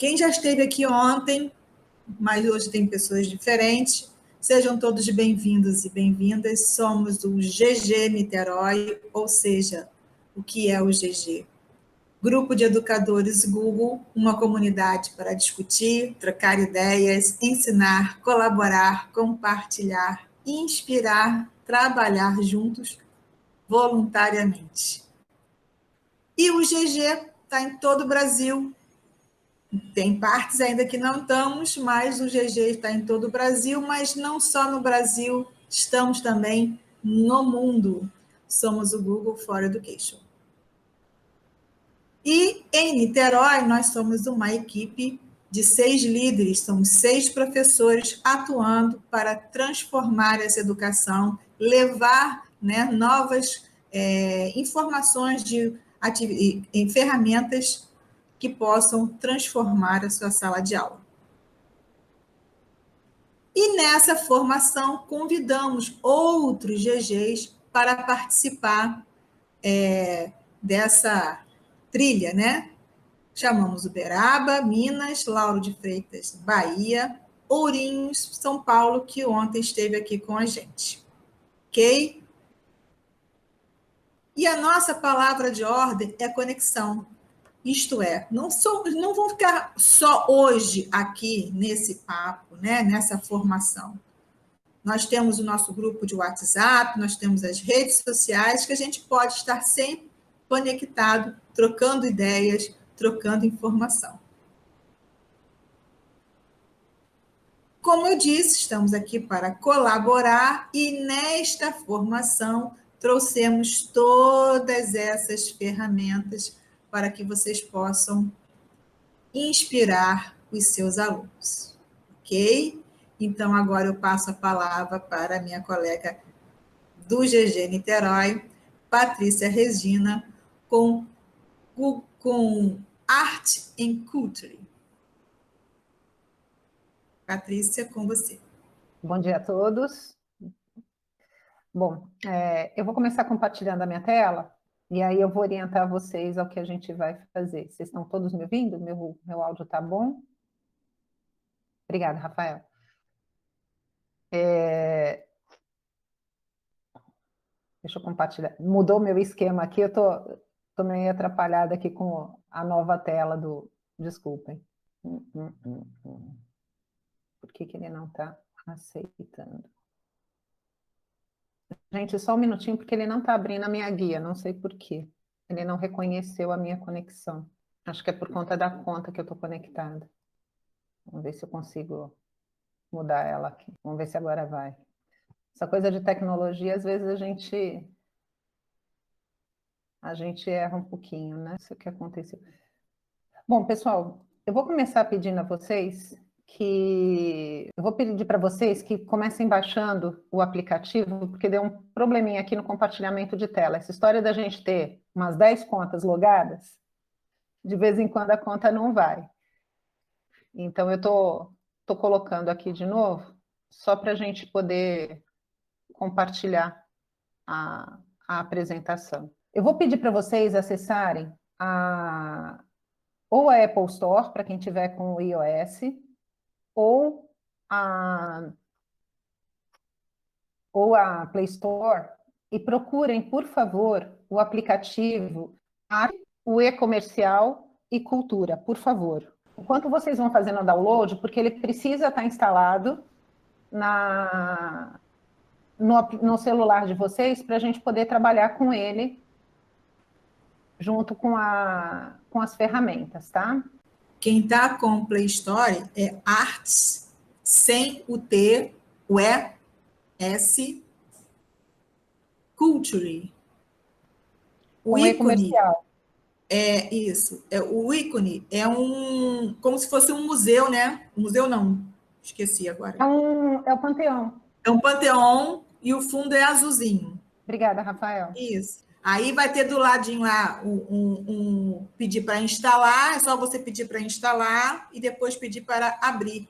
Quem já esteve aqui ontem, mas hoje tem pessoas diferentes, sejam todos bem-vindos e bem-vindas. Somos o GG Niterói, ou seja, o que é o GG? Grupo de Educadores Google, uma comunidade para discutir, trocar ideias, ensinar, colaborar, compartilhar, inspirar, trabalhar juntos voluntariamente. E o GG está em todo o Brasil. Tem partes ainda que não estamos, mas o GG está em todo o Brasil, mas não só no Brasil, estamos também no mundo. Somos o Google for Education. E em Niterói, nós somos uma equipe de 6 líderes, somos 6 professores atuando para transformar essa educação, levar, né, novas informações em ferramentas que possam transformar a sua sala de aula. E nessa formação, convidamos outros GGs para participar dessa trilha, né? Chamamos Uberaba, Minas, Lauro de Freitas, Bahia, Ourinhos, São Paulo, que ontem esteve aqui com a gente. Ok? E a nossa palavra de ordem é conexão. Isto é, não vão ficar só hoje aqui nesse papo, né, nessa formação. Nós temos o nosso grupo de WhatsApp, nós temos as redes sociais, que a gente pode estar sempre conectado, trocando ideias, trocando informação. Como eu disse, estamos aqui para colaborar e nesta formação trouxemos todas essas ferramentas para que vocês possam inspirar os seus alunos, ok? Então, agora eu passo a palavra para a minha colega do GG Niterói, Patrícia Regina, com Art and Culture. Patrícia, com você. Bom dia a todos. Bom, eu vou começar compartilhando a minha tela, e aí eu vou orientar vocês ao que a gente vai fazer. Vocês estão todos me ouvindo? Meu áudio está bom? Obrigada, Rafael. Deixa eu compartilhar. Mudou meu esquema aqui, eu tô meio atrapalhada aqui com a nova tela do... Desculpem. Por que ele não está aceitando? Gente, só um minutinho, porque ele não está abrindo a minha guia, não sei por quê. Ele não reconheceu a minha conexão. Acho que é por conta da conta que eu estou conectada. Vamos ver se eu consigo mudar ela aqui. Vamos ver se agora vai. Essa coisa de tecnologia, às vezes a gente erra um pouquinho, né? Isso que aconteceu. Bom, pessoal, eu vou começar pedindo a vocês eu vou pedir para vocês que comecem baixando o aplicativo, porque deu um probleminha aqui no compartilhamento de tela. Essa história da gente ter umas 10 contas logadas, de vez em quando a conta não vai. Então, eu tô colocando aqui de novo, só para a gente poder compartilhar a apresentação. Eu vou pedir para vocês acessarem ou a Apple Store, para quem tiver com o iOS, ou a Play Store, e procurem, por favor, o aplicativo o e-comercial e cultura, por favor. Enquanto vocês vão fazendo o download, porque ele precisa estar instalado no celular de vocês, para a gente poder trabalhar com ele junto com as ferramentas, tá? Quem está com o Play Store é Arts, sem o T, o E, S, Culture. O ícone é isso. O ícone é como se fosse um museu, né? Museu não, esqueci agora. É o Panteão. É um Panteão e o fundo é azulzinho. Obrigada, Rafael. Isso. Aí vai ter do ladinho lá pedir para instalar, é só você pedir para instalar e depois pedir para abrir.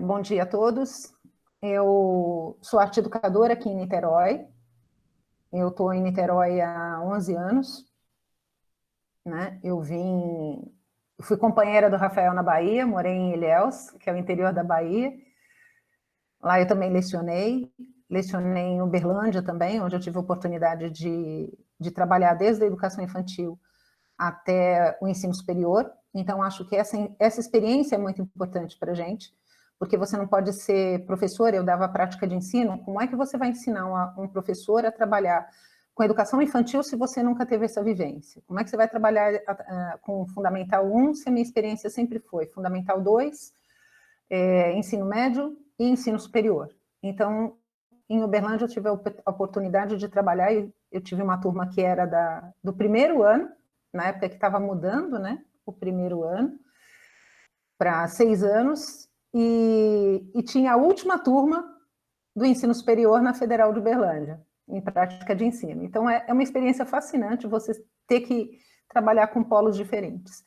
Bom dia a todos. Eu sou arte educadora aqui em Niterói. Eu estou em Niterói há 11 anos. Né? Eu vim fui companheira do Rafael na Bahia, morei em Ilhéus, que é o interior da Bahia. Lá eu também lecionei em Uberlândia também, onde eu tive a oportunidade de trabalhar desde a educação infantil até o ensino superior. Então, acho que essa experiência é muito importante para a gente, porque você não pode ser professor, eu dava prática de ensino, como é que você vai ensinar um professor a trabalhar com educação infantil se você nunca teve essa vivência? Como é que você vai trabalhar com Fundamental 1, se a minha experiência sempre foi Fundamental 2, ensino médio e ensino superior? Então, em Uberlândia eu tive a oportunidade de trabalhar, e eu tive uma turma que era do primeiro ano, na época que estava mudando, né, o primeiro ano, para 6 anos, e tinha a última turma do ensino superior na Federal de Uberlândia, em prática de ensino. Então, é uma experiência fascinante você ter que trabalhar com polos diferentes.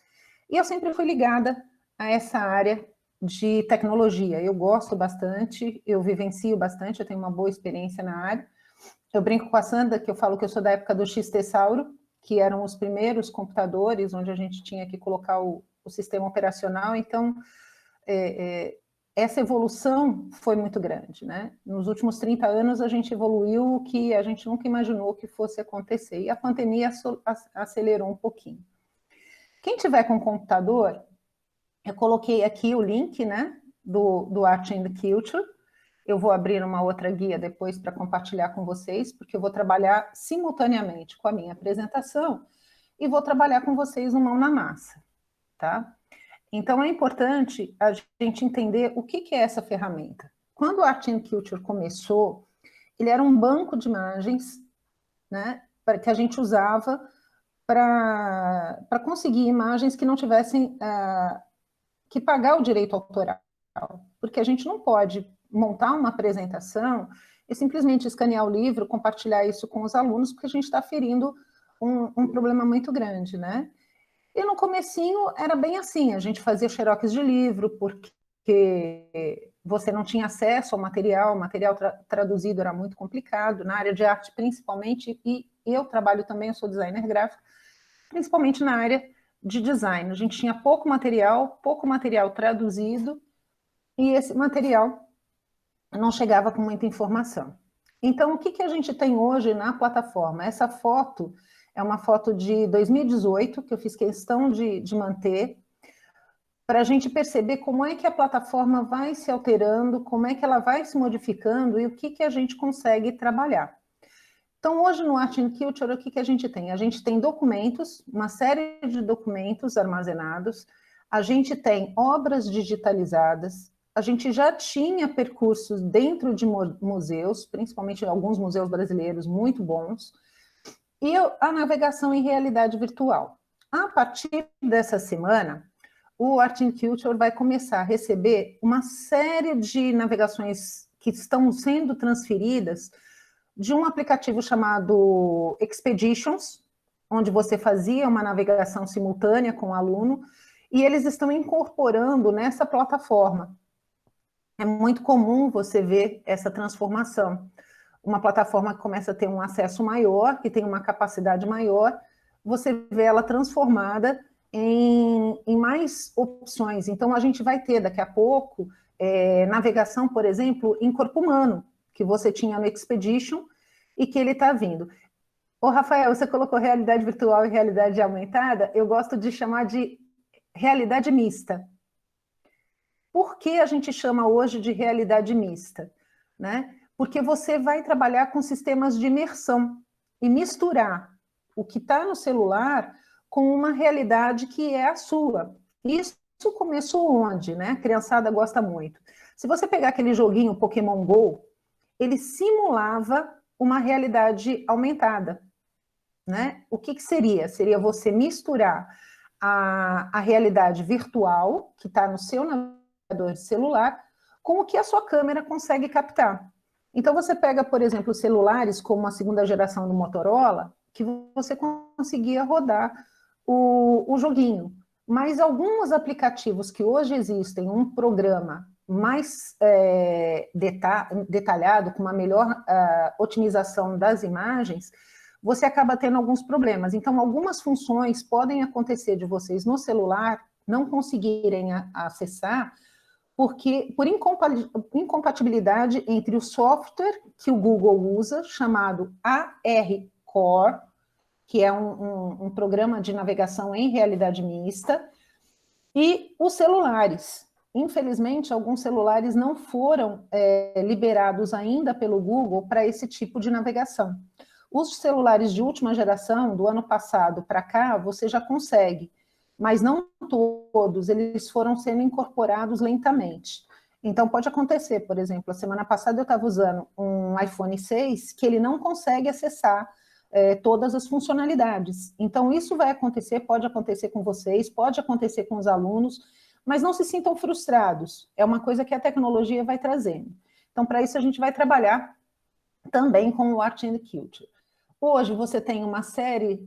E eu sempre fui ligada a essa área de tecnologia. Eu gosto bastante, eu vivencio bastante, eu tenho uma boa experiência na área. Eu brinco com a Sandra, que eu falo que eu sou da época do XT Sauro, que eram os primeiros computadores onde a gente tinha que colocar o sistema operacional. Então, essa evolução foi muito grande, né? Nos últimos 30 anos, a gente evoluiu o que a gente nunca imaginou que fosse acontecer, e a pandemia acelerou um pouquinho. Quem tiver com computador, eu coloquei aqui o link, né, do Art and Culture. Eu vou abrir uma outra guia depois para compartilhar com vocês, porque eu vou trabalhar simultaneamente com a minha apresentação e vou trabalhar com vocês no mão na massa, tá? Então, é importante a gente entender o que é essa ferramenta. Quando o Art and Culture começou, ele era um banco de imagens, né, que a gente usava para conseguir imagens que não tivessem que pagar o direito autoral, porque a gente não pode montar uma apresentação e simplesmente escanear o livro, compartilhar isso com os alunos, porque a gente está ferindo um problema muito grande, né? E no comecinho era bem assim, a gente fazia xerox de livro, porque você não tinha acesso ao material, o material traduzido era muito complicado, na área de arte principalmente, e eu trabalho também, eu sou designer gráfico, principalmente na área de design. A gente tinha pouco material traduzido, e esse material não chegava com muita informação. Então, o que a gente tem hoje na plataforma? Essa foto é uma foto de 2018, que eu fiz questão de manter, para a gente perceber como é que a plataforma vai se alterando, como é que ela vai se modificando e o que a gente consegue trabalhar. Então, hoje no Art and Culture, o que a gente tem? A gente tem documentos, uma série de documentos armazenados, a gente tem obras digitalizadas, a gente já tinha percursos dentro de museus, principalmente alguns museus brasileiros muito bons, e a navegação em realidade virtual. A partir dessa semana, o Art and Culture vai começar a receber uma série de navegações que estão sendo transferidas de um aplicativo chamado Expeditions, onde você fazia uma navegação simultânea com o aluno, e eles estão incorporando nessa plataforma. É muito comum você ver essa transformação. Uma plataforma que começa a ter um acesso maior, que tem uma capacidade maior, você vê ela transformada em mais opções. Então, a gente vai ter, daqui a pouco, navegação, por exemplo, em corpo humano, que você tinha no Expedition e que ele está vindo. Ô, Rafael, você colocou realidade virtual e realidade aumentada, eu gosto de chamar de realidade mista. Por que a gente chama hoje de realidade mista? Né? Porque você vai trabalhar com sistemas de imersão e misturar o que está no celular com uma realidade que é a sua. Isso começou onde? Né? A criançada gosta muito. Se você pegar aquele joguinho Pokémon Go, ele simulava uma realidade aumentada. Né? O que seria? Seria você misturar a realidade virtual, que está no seu navegador de celular, com o que a sua câmera consegue captar. Então, você pega, por exemplo, celulares como a segunda geração do Motorola, que você conseguia rodar o joguinho. Mas alguns aplicativos que hoje existem, um programa mais detalhado, com uma melhor otimização das imagens, você acaba tendo alguns problemas. Então, algumas funções podem acontecer de vocês no celular não conseguirem acessar, porque por incompatibilidade entre o software que o Google usa, chamado ARCore, que é um programa de navegação em realidade mista, e os celulares. Infelizmente, alguns celulares não foram liberados ainda pelo Google para esse tipo de navegação. Os celulares de última geração, do ano passado para cá, você já consegue, mas não todos, eles foram sendo incorporados lentamente. Então, pode acontecer, por exemplo, a semana passada eu estava usando um iPhone 6 que ele não consegue acessar todas as funcionalidades. Então, isso vai acontecer, pode acontecer com vocês, pode acontecer com os alunos, mas não se sintam frustrados. É uma coisa que a tecnologia vai trazendo. Então, para isso, a gente vai trabalhar também com o Art and Culture. Hoje, você tem uma série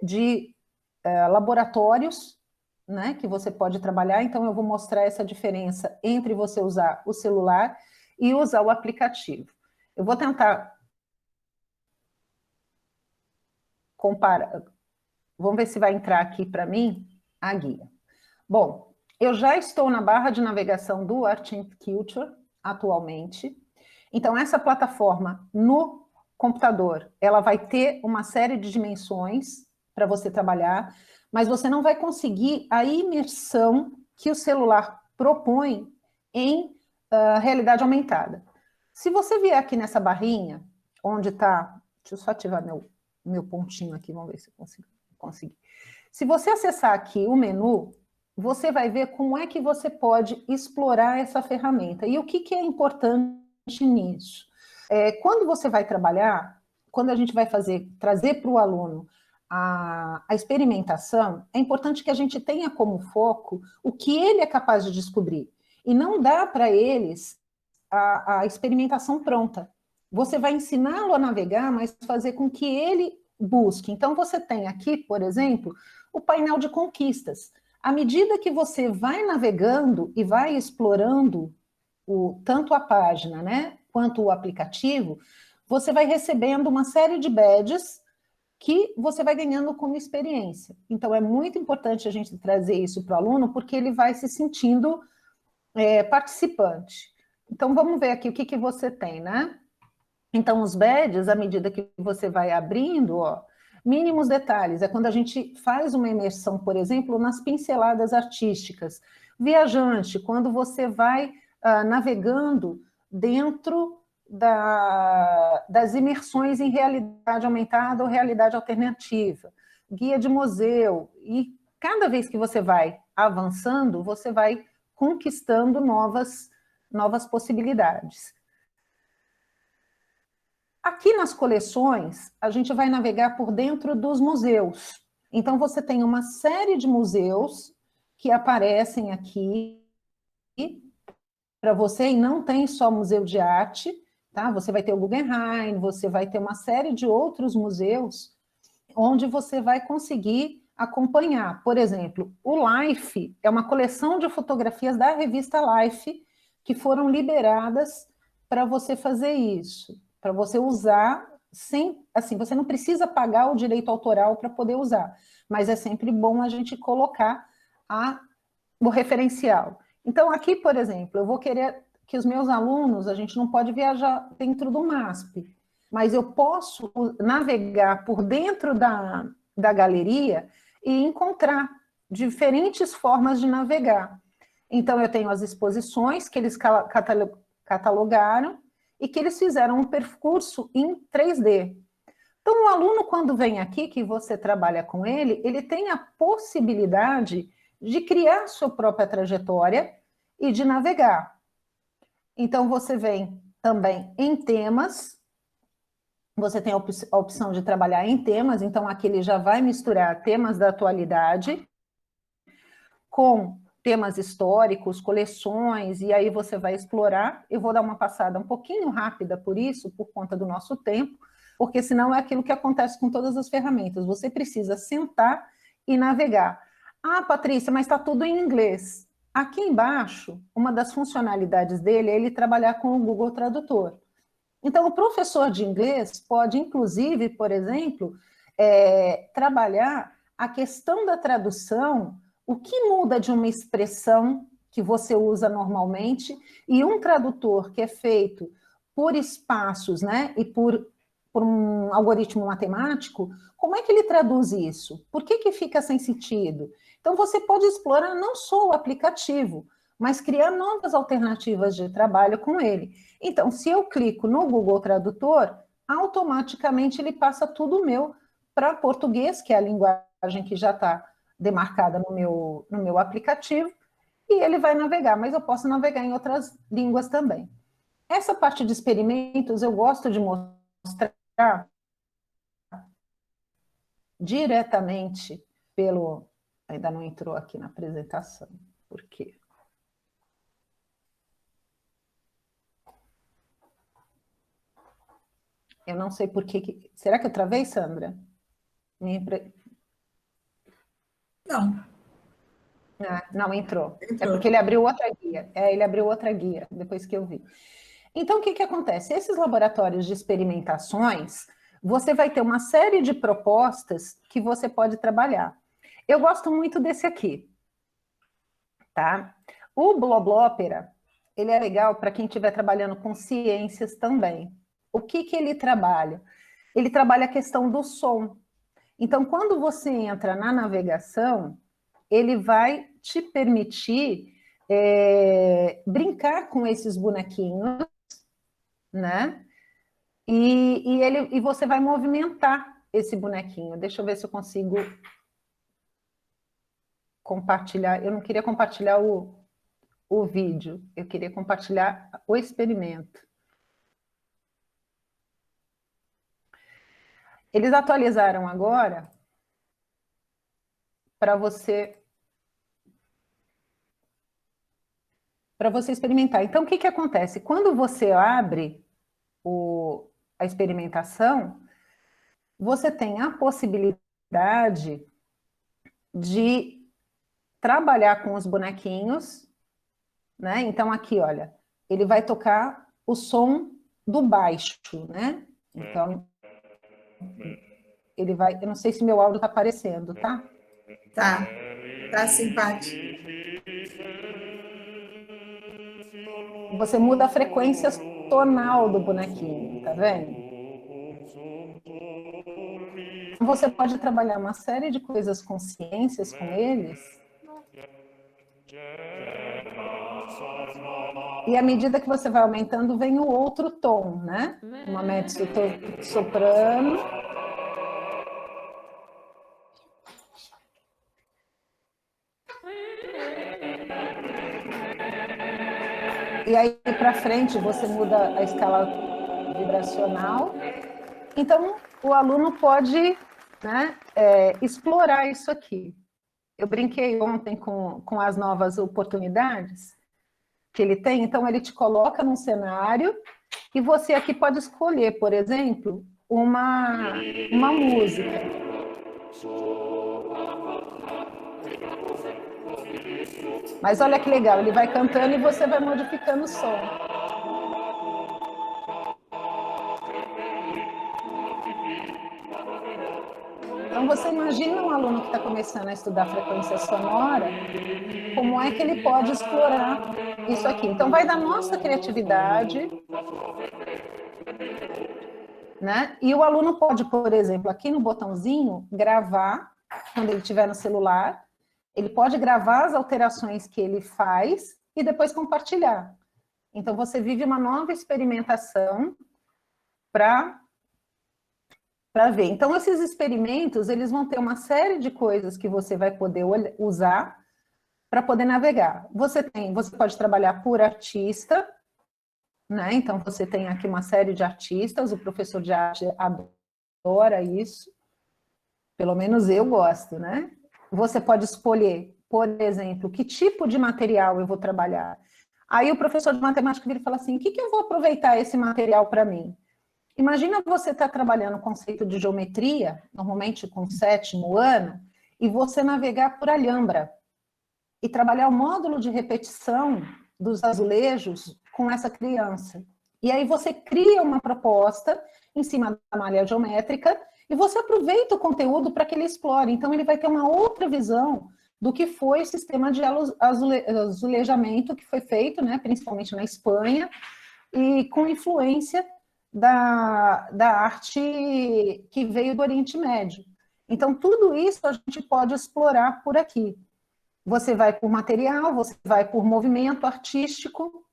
de laboratórios, né, que você pode trabalhar. Então, eu vou mostrar essa diferença entre você usar o celular e usar o aplicativo. Eu vou tentar comparar. Vamos ver se vai entrar aqui para mim a guia. Bom, eu já estou na barra de navegação do Art and Culture atualmente. Então, essa plataforma no computador, ela vai ter uma série de dimensões para você trabalhar, mas você não vai conseguir a imersão que o celular propõe em realidade aumentada. Se você vier aqui nessa barrinha, onde está... Deixa eu só ativar meu pontinho aqui, vamos ver se eu consigo conseguir. Se você acessar aqui o menu, você vai ver como é que você pode explorar essa ferramenta. E o que é importante nisso? Quando você vai trabalhar, quando a gente vai trazer para o aluno a experimentação, é importante que a gente tenha como foco o que ele é capaz de descobrir. E não dá para eles a experimentação pronta. Você vai ensiná-lo a navegar, mas fazer com que ele busque. Então, você tem aqui, por exemplo, o painel de conquistas. À medida que você vai navegando e vai explorando tanto a página, né, quanto o aplicativo, você vai recebendo uma série de badges que você vai ganhando como experiência. Então, é muito importante a gente trazer isso para o aluno, porque ele vai se sentindo participante. Então, vamos ver aqui o que você tem, né? Então, os badges, à medida que você vai abrindo, ó, mínimos detalhes, é quando a gente faz uma imersão, por exemplo, nas pinceladas artísticas. Viajante, quando você vai navegando dentro das imersões em realidade aumentada ou realidade alternativa. Guia de museu, e cada vez que você vai avançando, você vai conquistando novas possibilidades. Aqui nas coleções, a gente vai navegar por dentro dos museus. Então, você tem uma série de museus que aparecem aqui para você, e não tem só museu de arte, tá? Você vai ter o Guggenheim, você vai ter uma série de outros museus onde você vai conseguir acompanhar. Por exemplo, o Life é uma coleção de fotografias da revista Life que foram liberadas para você fazer isso, para você usar sem, assim, você não precisa pagar o direito autoral para poder usar, mas é sempre bom a gente colocar o referencial. Então, aqui, por exemplo, eu vou querer que os meus alunos, a gente não pode viajar dentro do MASP, mas eu posso navegar por dentro da galeria e encontrar diferentes formas de navegar. Então, eu tenho as exposições que eles catalogaram e que eles fizeram um percurso em 3D. Então, o aluno, quando vem aqui, que você trabalha com ele tem a possibilidade de criar sua própria trajetória e de navegar. Então, você vem também em temas, você tem a opção de trabalhar em temas, então aqui ele já vai misturar temas da atualidade com temas históricos, coleções, e aí você vai explorar. Eu vou dar uma passada um pouquinho rápida por isso, por conta do nosso tempo, porque senão é aquilo que acontece com todas as ferramentas. Você precisa sentar e navegar. Ah, Patrícia, mas está tudo em inglês. Aqui embaixo, uma das funcionalidades dele é ele trabalhar com o Google Tradutor. Então, o professor de inglês pode, inclusive, por exemplo, trabalhar a questão da tradução O que muda de uma expressão que você usa normalmente e um tradutor que é feito por espaços, né, e por um algoritmo matemático, como é que ele traduz isso? Por que fica sem sentido? Então, você pode explorar não só o aplicativo, mas criar novas alternativas de trabalho com ele. Então, se eu clico no Google Tradutor, automaticamente ele passa tudo meu para português, que é a linguagem que já está demarcada no meu aplicativo, e ele vai navegar, mas eu posso navegar em outras línguas também. Essa parte de experimentos eu gosto de mostrar diretamente pelo... Ainda não entrou aqui na apresentação. Por quê? Eu não sei por que... Será que eu travei, Sandra? Não. Ah, não, entrou. É porque ele abriu outra guia. Ele abriu outra guia, depois que eu vi. Então, o que acontece? Esses laboratórios de experimentações, você vai ter uma série de propostas que você pode trabalhar. Eu gosto muito desse aqui, tá? O Bloblopera, ele é legal para quem estiver trabalhando com ciências também. O que ele trabalha? Ele trabalha a questão do som. Então, quando você entra na navegação, ele vai te permitir brincar com esses bonequinhos, né? E você vai movimentar esse bonequinho. Deixa eu ver se eu consigo compartilhar. Eu não queria compartilhar o vídeo, eu queria compartilhar o experimento. Eles atualizaram agora para você experimentar. Então, o que acontece? Quando você abre a experimentação, você tem a possibilidade de trabalhar com os bonequinhos, né? Então, aqui, olha, ele vai tocar o som do baixo, né? Então, ele vai... Eu não sei se meu áudio está aparecendo, tá? Tá simpático. Você muda a frequência tonal do bonequinho, tá vendo? Você pode trabalhar uma série de coisas com ciências com eles. E à medida que você vai aumentando, vem o outro tom, né? Uma mezzo-soprano. E aí, para frente, você muda a escala vibracional. Então, o aluno pode, né, explorar isso aqui. Eu brinquei ontem com as novas oportunidades que ele tem. Então, ele te coloca num cenário e você aqui pode escolher, por exemplo, uma música. Mas olha que legal, ele vai cantando e você vai modificando o som. Então, você imagina um aluno que está começando a estudar frequência sonora, como é que ele pode explorar isso aqui. Então, vai da nossa criatividade, né? E o aluno pode, por exemplo, aqui no botãozinho, gravar, quando ele estiver no celular, ele pode gravar as alterações que ele faz e depois compartilhar. Então, você vive uma nova experimentação para ver. Então, esses experimentos, eles vão ter uma série de coisas que você vai poder usar para poder navegar. Você pode trabalhar por artista, né? Então, você tem aqui uma série de artistas, o professor de arte adora isso, pelo menos eu gosto, né? Você pode escolher, por exemplo, que tipo de material eu vou trabalhar. Aí o professor de matemática vira e fala assim, o que eu vou aproveitar esse material para mim? Imagina você estar trabalhando o conceito de geometria, normalmente com o 7º ano, e você navegar por Alhambra, e trabalhar o módulo de repetição dos azulejos com essa criança. E aí você cria uma proposta em cima da malha geométrica, e você aproveita o conteúdo para que ele explore. Então, ele vai ter uma outra visão do que foi o sistema de azulejamento que foi feito, né, principalmente na Espanha, e com influência da arte que veio do Oriente Médio. Então, tudo isso a gente pode explorar por aqui. Você vai por material, você vai por movimento artístico,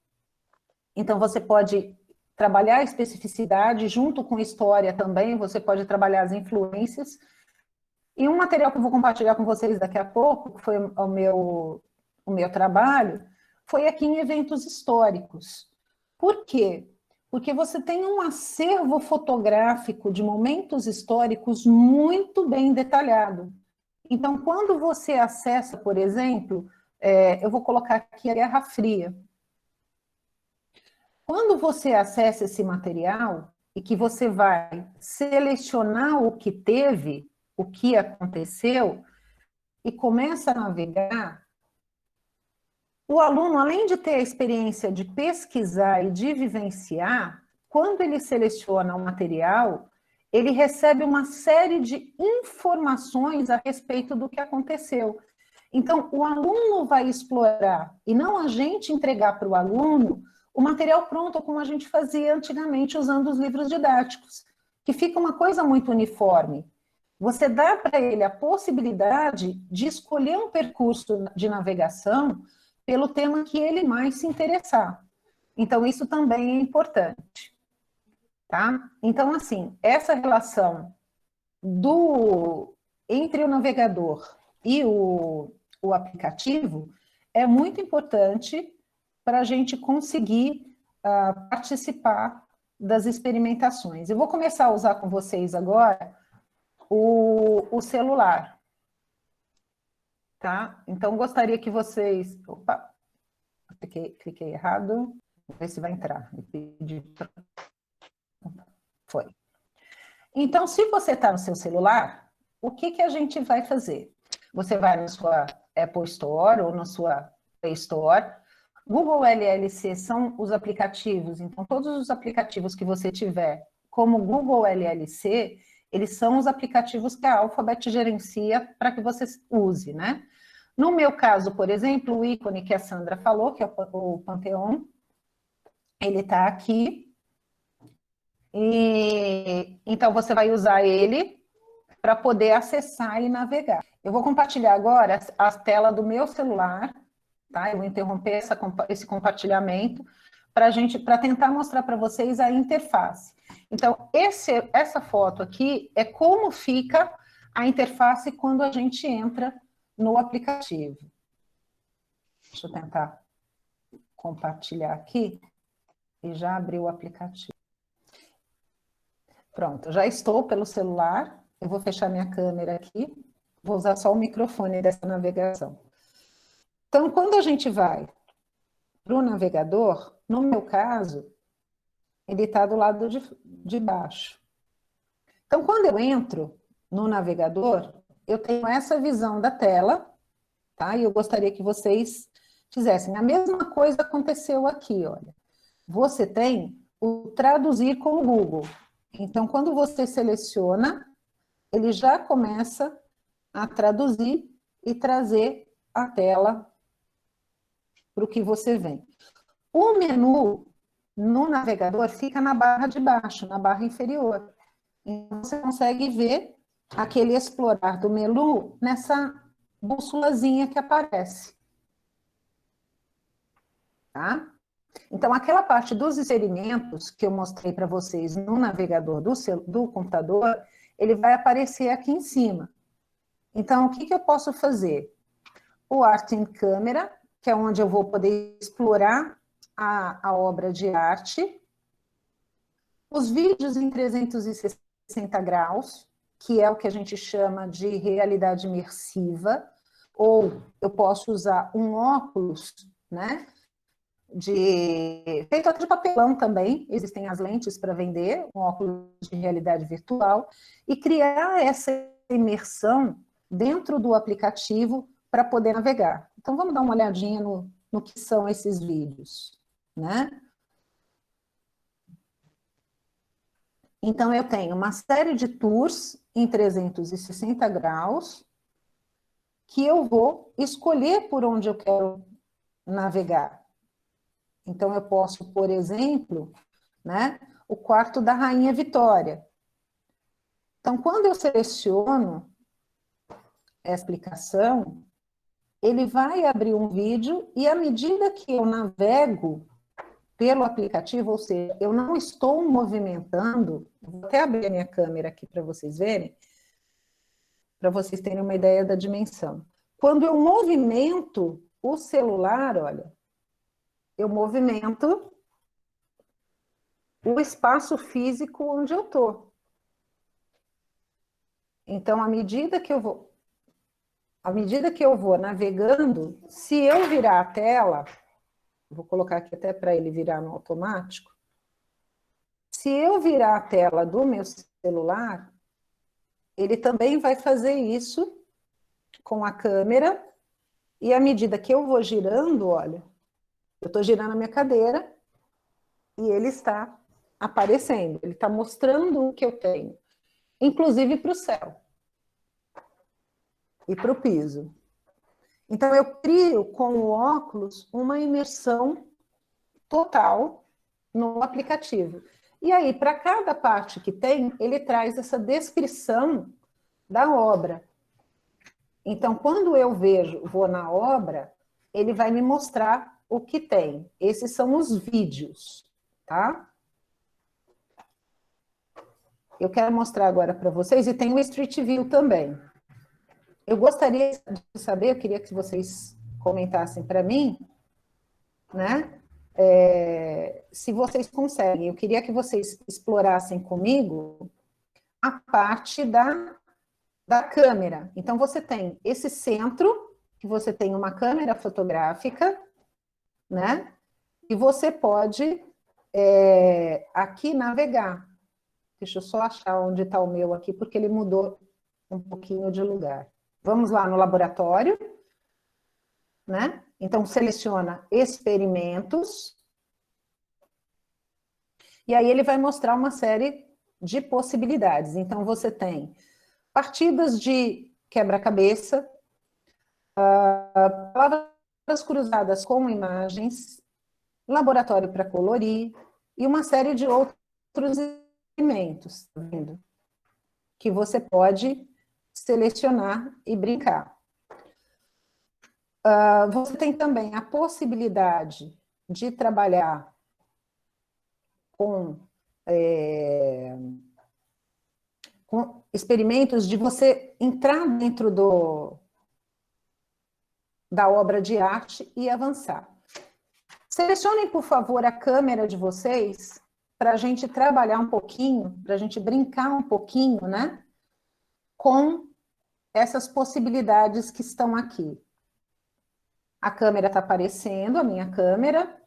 então você pode trabalhar a especificidade junto com história também, você pode trabalhar as influências. E um material que eu vou compartilhar com vocês daqui a pouco, que foi o meu trabalho, foi aqui em eventos históricos. Por quê? Porque você tem um acervo fotográfico de momentos históricos muito bem detalhado. Então, quando você acessa, por exemplo, eu vou colocar aqui a Guerra Fria. Quando você acessa esse material e que você vai selecionar o que teve, o que aconteceu, e começa a navegar, o aluno, além de ter a experiência de pesquisar e de vivenciar, quando ele seleciona o material, ele recebe uma série de informações a respeito do que aconteceu. Então, o aluno vai explorar, e não a gente entregar para o aluno o material pronto, como a gente fazia antigamente usando os livros didáticos, que fica uma coisa muito uniforme. Você dá para ele a possibilidade de escolher um percurso de navegação pelo tema que ele mais se interessar. Então, isso também é importante. Tá? Então, assim, essa relação entre o navegador e o aplicativo é muito importante para a gente conseguir participar das experimentações. Eu vou começar a usar com vocês agora o celular. Tá? Então, gostaria que vocês... Opa, cliquei errado. Vamos ver se vai entrar. Foi. Então, se você está no seu celular, o que a gente vai fazer? Você vai na sua Apple Store ou na sua Play Store. Google LLC são os aplicativos. Então, todos os aplicativos que você tiver como Google LLC, eles são os aplicativos que a Alphabet gerencia para que você use, né? No meu caso, por exemplo, o ícone que a Sandra falou, que é o Pantheon, ele está aqui. E então você vai usar ele para poder acessar e navegar. Eu vou compartilhar agora a tela do meu celular, tá? Eu vou interromper esse compartilhamento para tentar mostrar para vocês a interface. Então, essa foto aqui é como fica a interface quando a gente entra no aplicativo. Deixa eu tentar compartilhar aqui e já abrir o aplicativo. Pronto, já estou pelo celular. Eu vou fechar minha câmera aqui. Vou usar só o microfone dessa navegação. Então, quando a gente vai para o navegador, no meu caso, ele está do lado de baixo. Então, quando eu entro no navegador, eu tenho essa visão da tela, tá? E eu gostaria que vocês fizessem. A mesma coisa aconteceu aqui, olha. Você tem o traduzir com o Google. Então, quando você seleciona, ele já começa a traduzir e trazer a tela para o que você vem. O menu no navegador fica na barra de baixo, na barra inferior. Então, você consegue ver aquele explorar do menu nessa bússolazinha que aparece. Tá? Então, aquela parte dos experimentos que eu mostrei para vocês no navegador do computador, ele vai aparecer aqui em cima. Então, o que eu posso fazer? O Art in Camera, que é onde eu vou poder explorar a obra de arte. Os vídeos em 360 graus, que é o que a gente chama de realidade imersiva, ou eu posso usar um óculos, né? Feito até de papelão também, existem as lentes para vender, um óculos de realidade virtual, e criar essa imersão dentro do aplicativo para poder navegar. Então, vamos dar uma olhadinha no que são esses vídeos, né? Então, eu tenho uma série de tours em 360 graus, que eu vou escolher por onde eu quero navegar. Então, eu posso, por exemplo, né, o quarto da Rainha Vitória. Então, quando eu seleciono essa aplicação, ele vai abrir um vídeo e à medida que eu navego pelo aplicativo, ou seja, eu não estou movimentando, vou até abrir a minha câmera aqui para vocês verem, para vocês terem uma ideia da dimensão. Quando eu movimento o celular, olha, eu movimento o espaço físico onde eu estou. Então, à medida que eu vou navegando, se eu virar a tela, vou colocar aqui até para ele virar no automático, se eu virar a tela do meu celular, ele também vai fazer isso com a câmera, e à medida que eu vou girando, olha, eu estou girando a minha cadeira e ele está aparecendo, ele está mostrando o que eu tenho, inclusive para o céu e para o piso. Então, eu crio com o óculos uma imersão total no aplicativo. E aí, para cada parte que tem, ele traz essa descrição da obra. Então, quando eu vou na obra, ele vai me mostrar o que tem. Esses são os vídeos, tá? Eu quero mostrar agora para vocês, e tem o Street View também. Eu gostaria de saber, eu queria que vocês comentassem para mim, né? Se vocês conseguem, eu queria que vocês explorassem comigo a parte da câmera. Então, você tem esse centro, que você tem uma câmera fotográfica, né? E você pode aqui navegar. Deixa eu só achar onde está o meu aqui, porque ele mudou um pouquinho de lugar. Vamos lá no laboratório, né? Então, seleciona experimentos. E aí ele vai mostrar uma série de possibilidades. Então, você tem partidas de quebra-cabeça, palavras cruzadas com imagens, laboratório para colorir e uma série de outros experimentos, tá vendo? Que você pode selecionar e brincar. Você tem também a possibilidade de trabalhar com experimentos de você entrar dentro da obra de arte e avançar. Selecionem, por favor, a câmera de vocês para a gente trabalhar um pouquinho, para a gente brincar um pouquinho, né? Com essas possibilidades que estão aqui. A câmera está aparecendo, a minha câmera,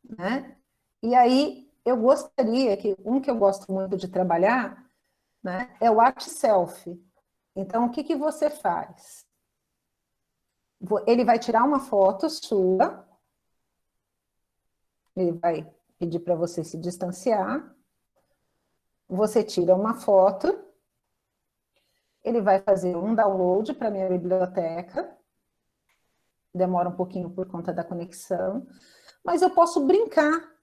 né? E aí, eu gostaria que, que eu gosto muito de trabalhar, né, é o Art Selfie. Então, o que que você faz? Ele vai tirar uma foto sua, ele vai pedir para você se distanciar, você tira uma foto, ele vai fazer um download para a minha biblioteca, demora um pouquinho por conta da conexão, mas eu posso brincar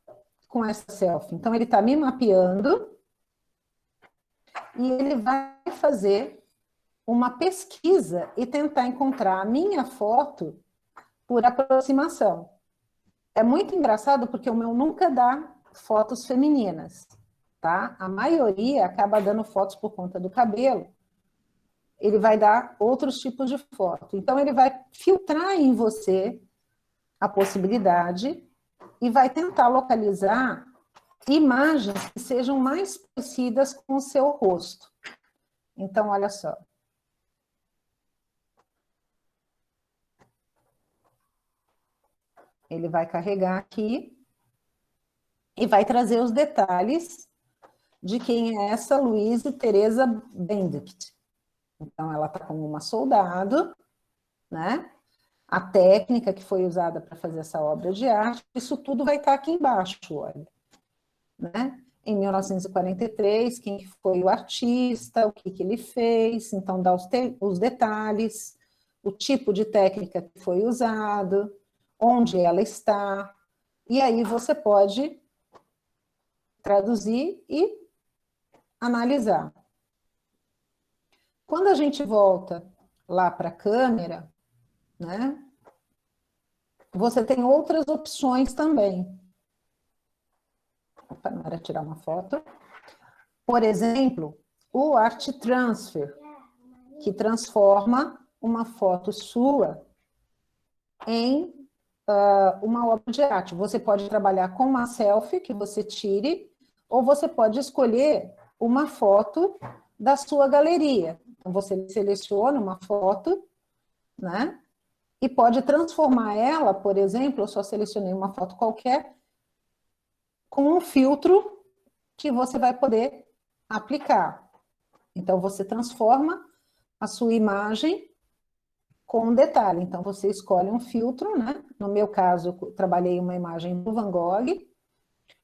com essa selfie. Então, ele está me mapeando e ele vai fazer uma pesquisa e tentar encontrar a minha foto por aproximação. É muito engraçado porque o meu nunca dá fotos femininas, tá? A maioria acaba dando fotos por conta do cabelo. Ele vai dar outros tipos de foto. Então, ele vai filtrar em você a possibilidade e vai tentar localizar imagens que sejam mais parecidas com o seu rosto. Então, olha só. Ele vai carregar aqui e vai trazer os detalhes de quem é essa Louise Teresa Benedict. Então, ela está como uma soldado, né? A técnica que foi usada para fazer essa obra de arte, isso tudo vai estar aqui embaixo, olha. Né? Em 1943, quem foi o artista, o que ele fez, então dá os detalhes, o tipo de técnica que foi usado, onde ela está, e aí você pode traduzir e analisar. Quando a gente volta lá para a câmera, né, você tem outras opções também. Opa, não era tirar uma foto. Por exemplo, o Art Transfer, que transforma uma foto sua em uma obra de arte. Você pode trabalhar com uma selfie que você tire, ou você pode escolher uma foto da sua galeria. Então, você seleciona uma foto, né? E pode transformar ela, por exemplo, eu só selecionei uma foto qualquer, com um filtro que você vai poder aplicar. Então, você transforma a sua imagem com um detalhe. Então, você escolhe um filtro, né? No meu caso, eu trabalhei uma imagem do Van Gogh,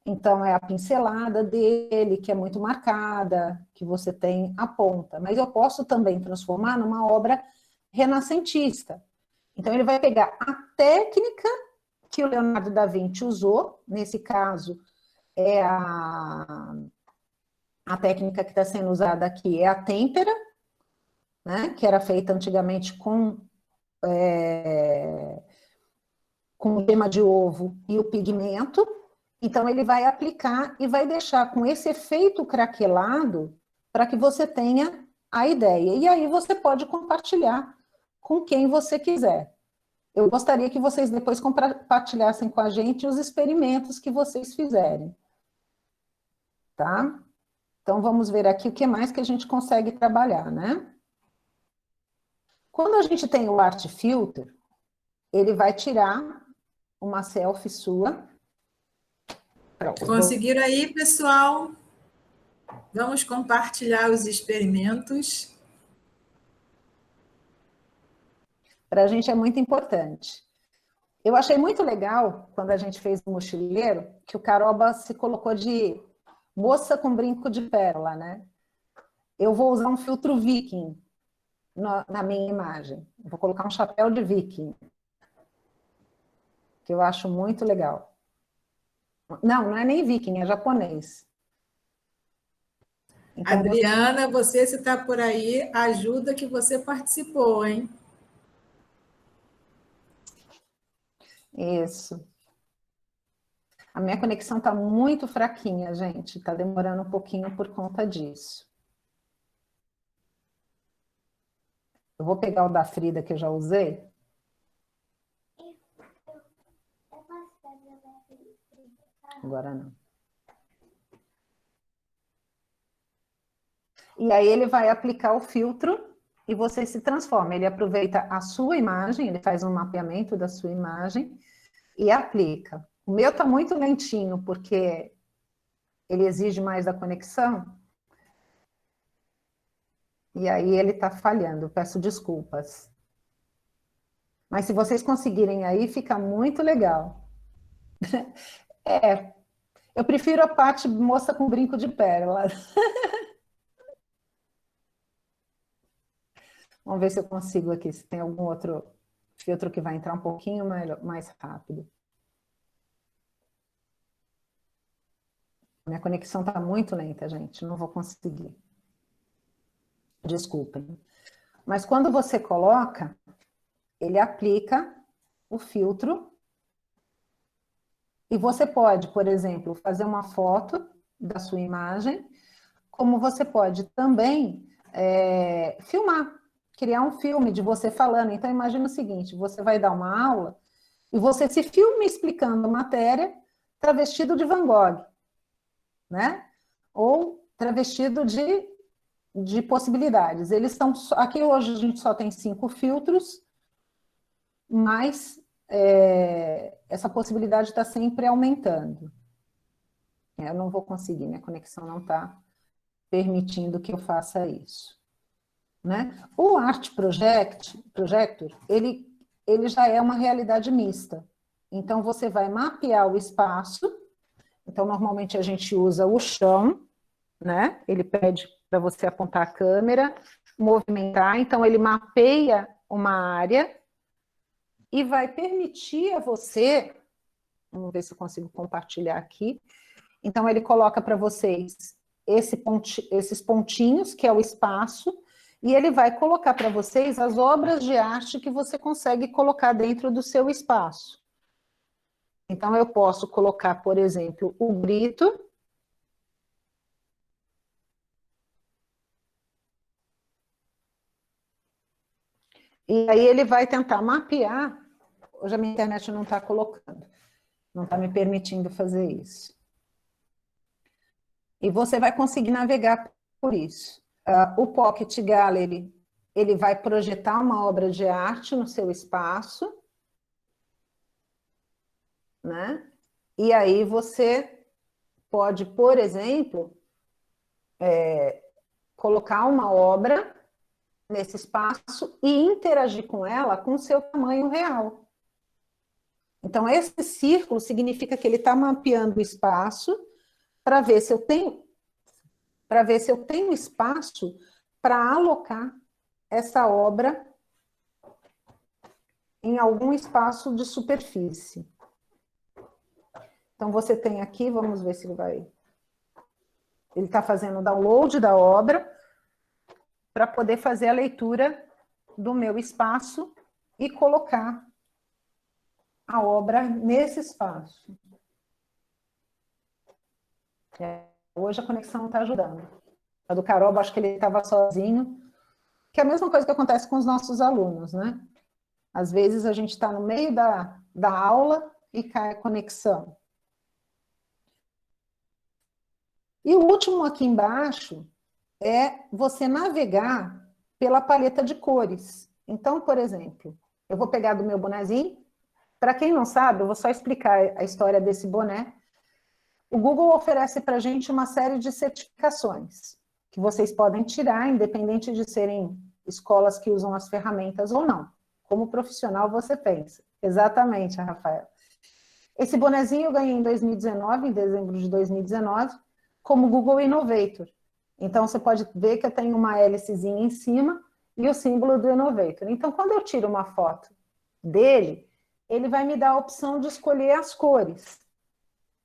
então é a pincelada dele, que é muito marcada, que você tem a ponta. Mas eu posso também transformar numa obra renascentista. Então, ele vai pegar a técnica que o Leonardo da Vinci usou, nesse caso, é a técnica que está sendo usada aqui é a têmpera, né, que era feita antigamente com gema de ovo e o pigmento. Então, ele vai aplicar e vai deixar com esse efeito craquelado para que você tenha a ideia. E aí você pode compartilhar com quem você quiser. Eu gostaria que vocês depois compartilhassem com a gente os experimentos que vocês fizerem. Tá? Então, vamos ver aqui o que mais que a gente consegue trabalhar, né? Quando a gente tem o Art Filter, ele vai tirar uma selfie sua. Pronto. Conseguiram aí, pessoal? Vamos compartilhar os experimentos. Para a gente é muito importante. Eu achei muito legal, quando a gente fez o mochileiro, que o Caroba se colocou de moça com brinco de pérola, né? Eu vou usar um filtro viking na minha imagem. Eu vou colocar um chapéu de viking, que eu acho muito legal. Não é nem viking, é japonês. Então, Adriana, você se está por aí, ajuda que você participou, hein? Isso. A minha conexão está muito fraquinha, gente. Está demorando um pouquinho por conta disso. Eu vou pegar o da Frida, que eu já usei. Agora não. E aí ele vai aplicar o filtro e você se transforma. Ele aproveita a sua imagem, ele faz um mapeamento da sua imagem e aplica. O meu está muito lentinho, porque ele exige mais da conexão. E aí ele está falhando, peço desculpas. Mas se vocês conseguirem aí, fica muito legal. Eu prefiro a parte moça com brinco de pérola. Vamos ver se eu consigo aqui, se tem algum outro filtro que vai entrar um pouquinho mais rápido. Minha conexão está muito lenta, gente, não vou conseguir. Desculpem. Mas quando você coloca, ele aplica o filtro e você pode, por exemplo, fazer uma foto da sua imagem, como você pode também filmar, criar um filme de você falando. Então, imagina o seguinte, você vai dar uma aula e você se filma explicando a matéria travestido de Van Gogh, né? Ou travestido de possibilidades. Eles estão aqui hoje a gente só tem 5 filtros, mas essa possibilidade está sempre aumentando. Eu não vou conseguir, minha conexão não está permitindo que eu faça isso, né? O Art Projector, ele já é uma realidade mista. Então, você vai mapear o espaço. Então, normalmente a gente usa o chão, né? Ele pede para você apontar a câmera, movimentar. Então, ele mapeia uma área e vai permitir a você, vamos ver se eu consigo compartilhar aqui. Então, ele coloca para vocês esses pontinhos, que é o espaço, e ele vai colocar para vocês as obras de arte que você consegue colocar dentro do seu espaço. Então, eu posso colocar, por exemplo, o grito. E aí ele vai tentar mapear. Hoje a minha internet não está colocando, não está me permitindo fazer isso. E você vai conseguir navegar por isso. O Pocket Gallery, ele vai projetar uma obra de arte no seu espaço, né? E aí você pode, por exemplo, colocar uma obra nesse espaço e interagir com ela com o seu tamanho real. Então, esse círculo significa que ele está mapeando o espaço para ver se eu tenho espaço para alocar essa obra em algum espaço de superfície. Então, você tem aqui, vamos ver se ele vai... Ele está fazendo o download da obra para poder fazer a leitura do meu espaço e colocar a obra nesse espaço. Hoje a conexão não está ajudando. A do Caroba, acho que ele estava sozinho, que é a mesma coisa que acontece com os nossos alunos, né? Às vezes a gente está no meio da aula e cai a conexão. E o último aqui embaixo é você navegar pela paleta de cores. Então, por exemplo, eu vou pegar do meu bonezinho. Para quem não sabe, eu vou só explicar a história desse boné. O Google oferece para a gente uma série de certificações que vocês podem tirar, independente de serem escolas que usam as ferramentas ou não. Como profissional você pensa. Exatamente, Rafael. Esse bonezinho eu ganhei em 2019, em dezembro de 2019, como Google Innovator. Então, você pode ver que eu tenho uma hélicezinha em cima e o símbolo do Innovator. Então, quando eu tiro uma foto dele, ele vai me dar a opção de escolher as cores.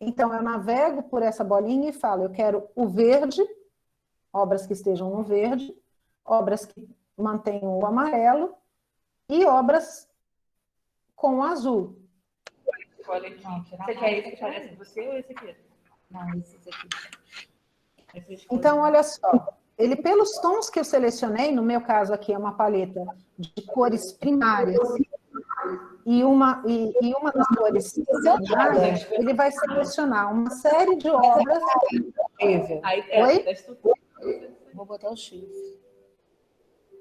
Então, eu navego por essa bolinha e falo, eu quero o verde, obras que estejam no verde, obras que mantenham o amarelo e obras com o azul. Olha aqui. Você quer esse que parece com você ou esse aqui? Não, esse aqui. Então, olha só, ele pelos tons que eu selecionei, no meu caso aqui é uma paleta de cores primárias e uma das cores secundárias, ele vai selecionar uma série de obras. Oi? Vou botar o X.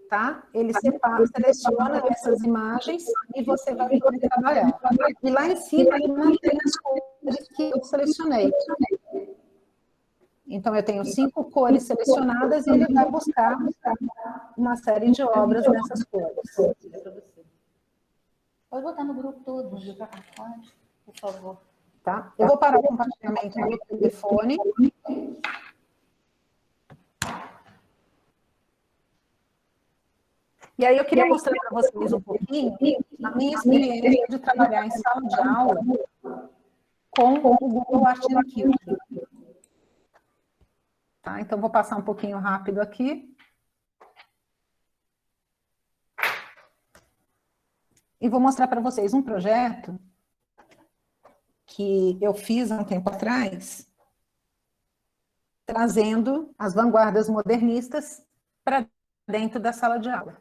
Tá? Ele seleciona essas imagens e você vai poder trabalhar. E lá em cima ele mantém as cores que eu selecionei. Então, eu tenho 5 cores selecionadas e ele vai buscar uma série de obras nessas cores. Pode botar no grupo todo, por favor. Tá? Eu vou parar o compartilhamento no telefone. E aí eu queria mostrar para vocês um pouquinho a minha experiência de trabalhar em sala de aula com o Google Art Archive. Tá? Então, vou passar um pouquinho rápido aqui. E vou mostrar para vocês um projeto que eu fiz há um tempo atrás, trazendo as vanguardas modernistas para dentro da sala de aula.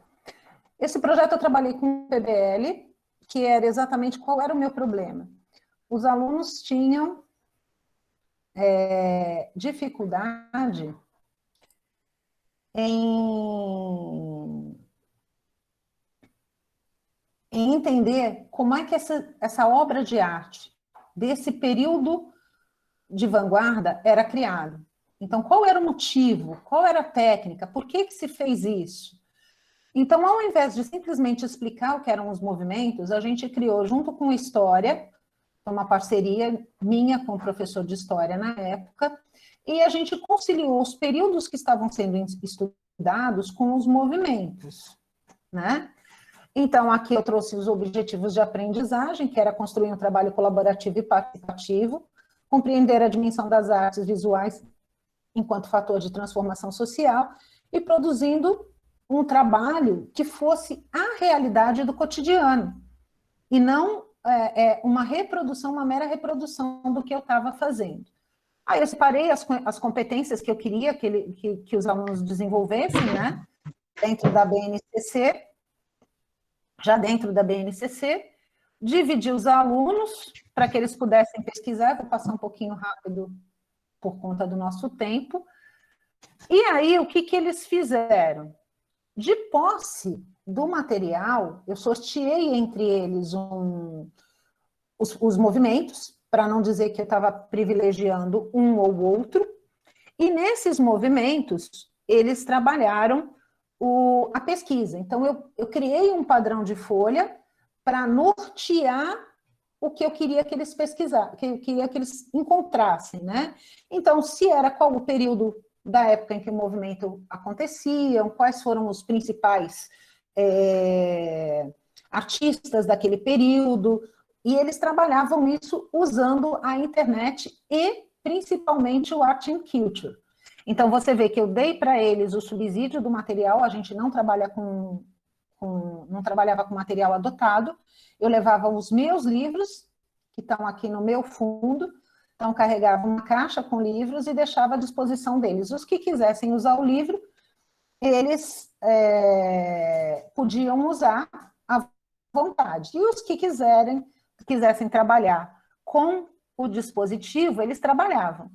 Esse projeto eu trabalhei com o PBL, que era exatamente qual era o meu problema. Os alunos tinham dificuldade em entender como é que essa obra de arte desse período de vanguarda era criada. Então, qual era o motivo? Qual era a técnica? Por que se fez isso? Então, ao invés de simplesmente explicar o que eram os movimentos, a gente criou, junto com História, uma parceria minha com o professor de História na época, e a gente conciliou os períodos que estavam sendo estudados com os movimentos, né? Então, aqui eu trouxe os objetivos de aprendizagem, que era construir um trabalho colaborativo e participativo, compreender a dimensão das artes visuais enquanto fator de transformação social e produzindo um trabalho que fosse a realidade do cotidiano, e não uma reprodução, uma mera reprodução do que eu estava fazendo. Aí eu separei as competências que eu queria que os alunos desenvolvessem, né, dentro da BNCC, já dentro da BNCC, dividi os alunos para que eles pudessem pesquisar, vou passar um pouquinho rápido por conta do nosso tempo. E aí, o que eles fizeram? De posse do material, eu sorteei entre eles os movimentos, para não dizer que eu estava privilegiando um ou outro, e nesses movimentos, eles trabalharam a pesquisa. Então, eu criei um padrão de folha para nortear o que eu queria que eles pesquisassem, que eu queria que eles encontrassem, né? Então, se era qual o período da época em que o movimento acontecia, quais foram os principais artistas daquele período, e eles trabalhavam isso usando a internet e, principalmente, o Art and Culture. Então, você vê que eu dei para eles o subsídio do material, a gente não trabalhava com material adotado, eu levava os meus livros, que estão aqui no meu fundo, então carregava uma caixa com livros e deixava à disposição deles. Os que quisessem usar o livro, eles podiam usar à vontade. E os que quisessem trabalhar com o dispositivo, eles trabalhavam.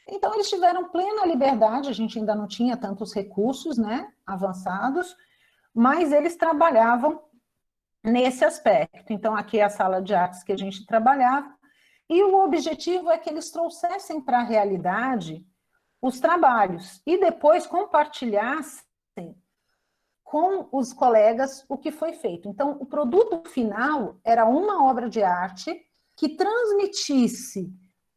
Então, eles tiveram plena liberdade, a gente ainda não tinha tantos recursos, né, avançados, mas eles trabalhavam nesse aspecto. Então, aqui é a sala de artes que a gente trabalhava, e o objetivo é que eles trouxessem para a realidade os trabalhos, e depois compartilhassem com os colegas o que foi feito. Então, o produto final era uma obra de arte que transmitisse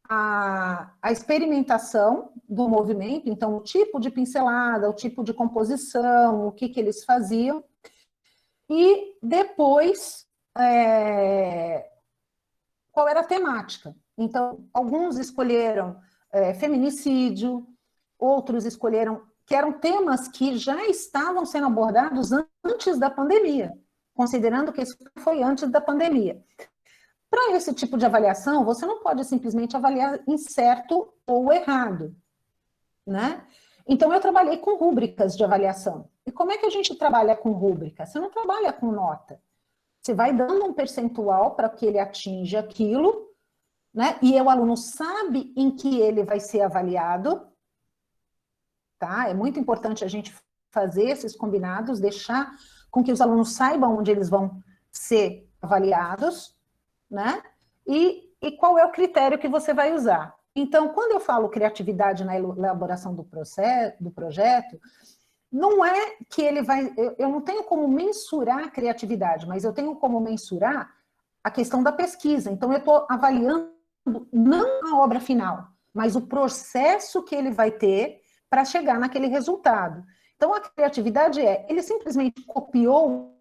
a experimentação do movimento, então o tipo de pincelada, o tipo de composição, o que eles faziam, e depois qual era a temática. Então, alguns escolheram feminicídio, outros escolheram que eram temas que já estavam sendo abordados antes da pandemia, considerando que isso foi antes da pandemia. Para esse tipo de avaliação, você não pode simplesmente avaliar em certo ou errado, né? Então, eu trabalhei com rúbricas de avaliação. E como é que a gente trabalha com rúbrica? Você não trabalha com nota. Você vai dando um percentual para que ele atinja aquilo, né? E o aluno sabe em que ele vai ser avaliado, tá? É muito importante a gente fazer esses combinados, deixar com que os alunos saibam onde eles vão ser avaliados, né? E qual é o critério que você vai usar. Então, quando eu falo criatividade na elaboração do projeto, não é que ele vai... Eu não tenho como mensurar a criatividade, mas eu tenho como mensurar a questão da pesquisa. Então, eu estou avaliando não a obra final, mas o processo que ele vai ter para chegar naquele resultado. Então, a criatividade ele simplesmente copiou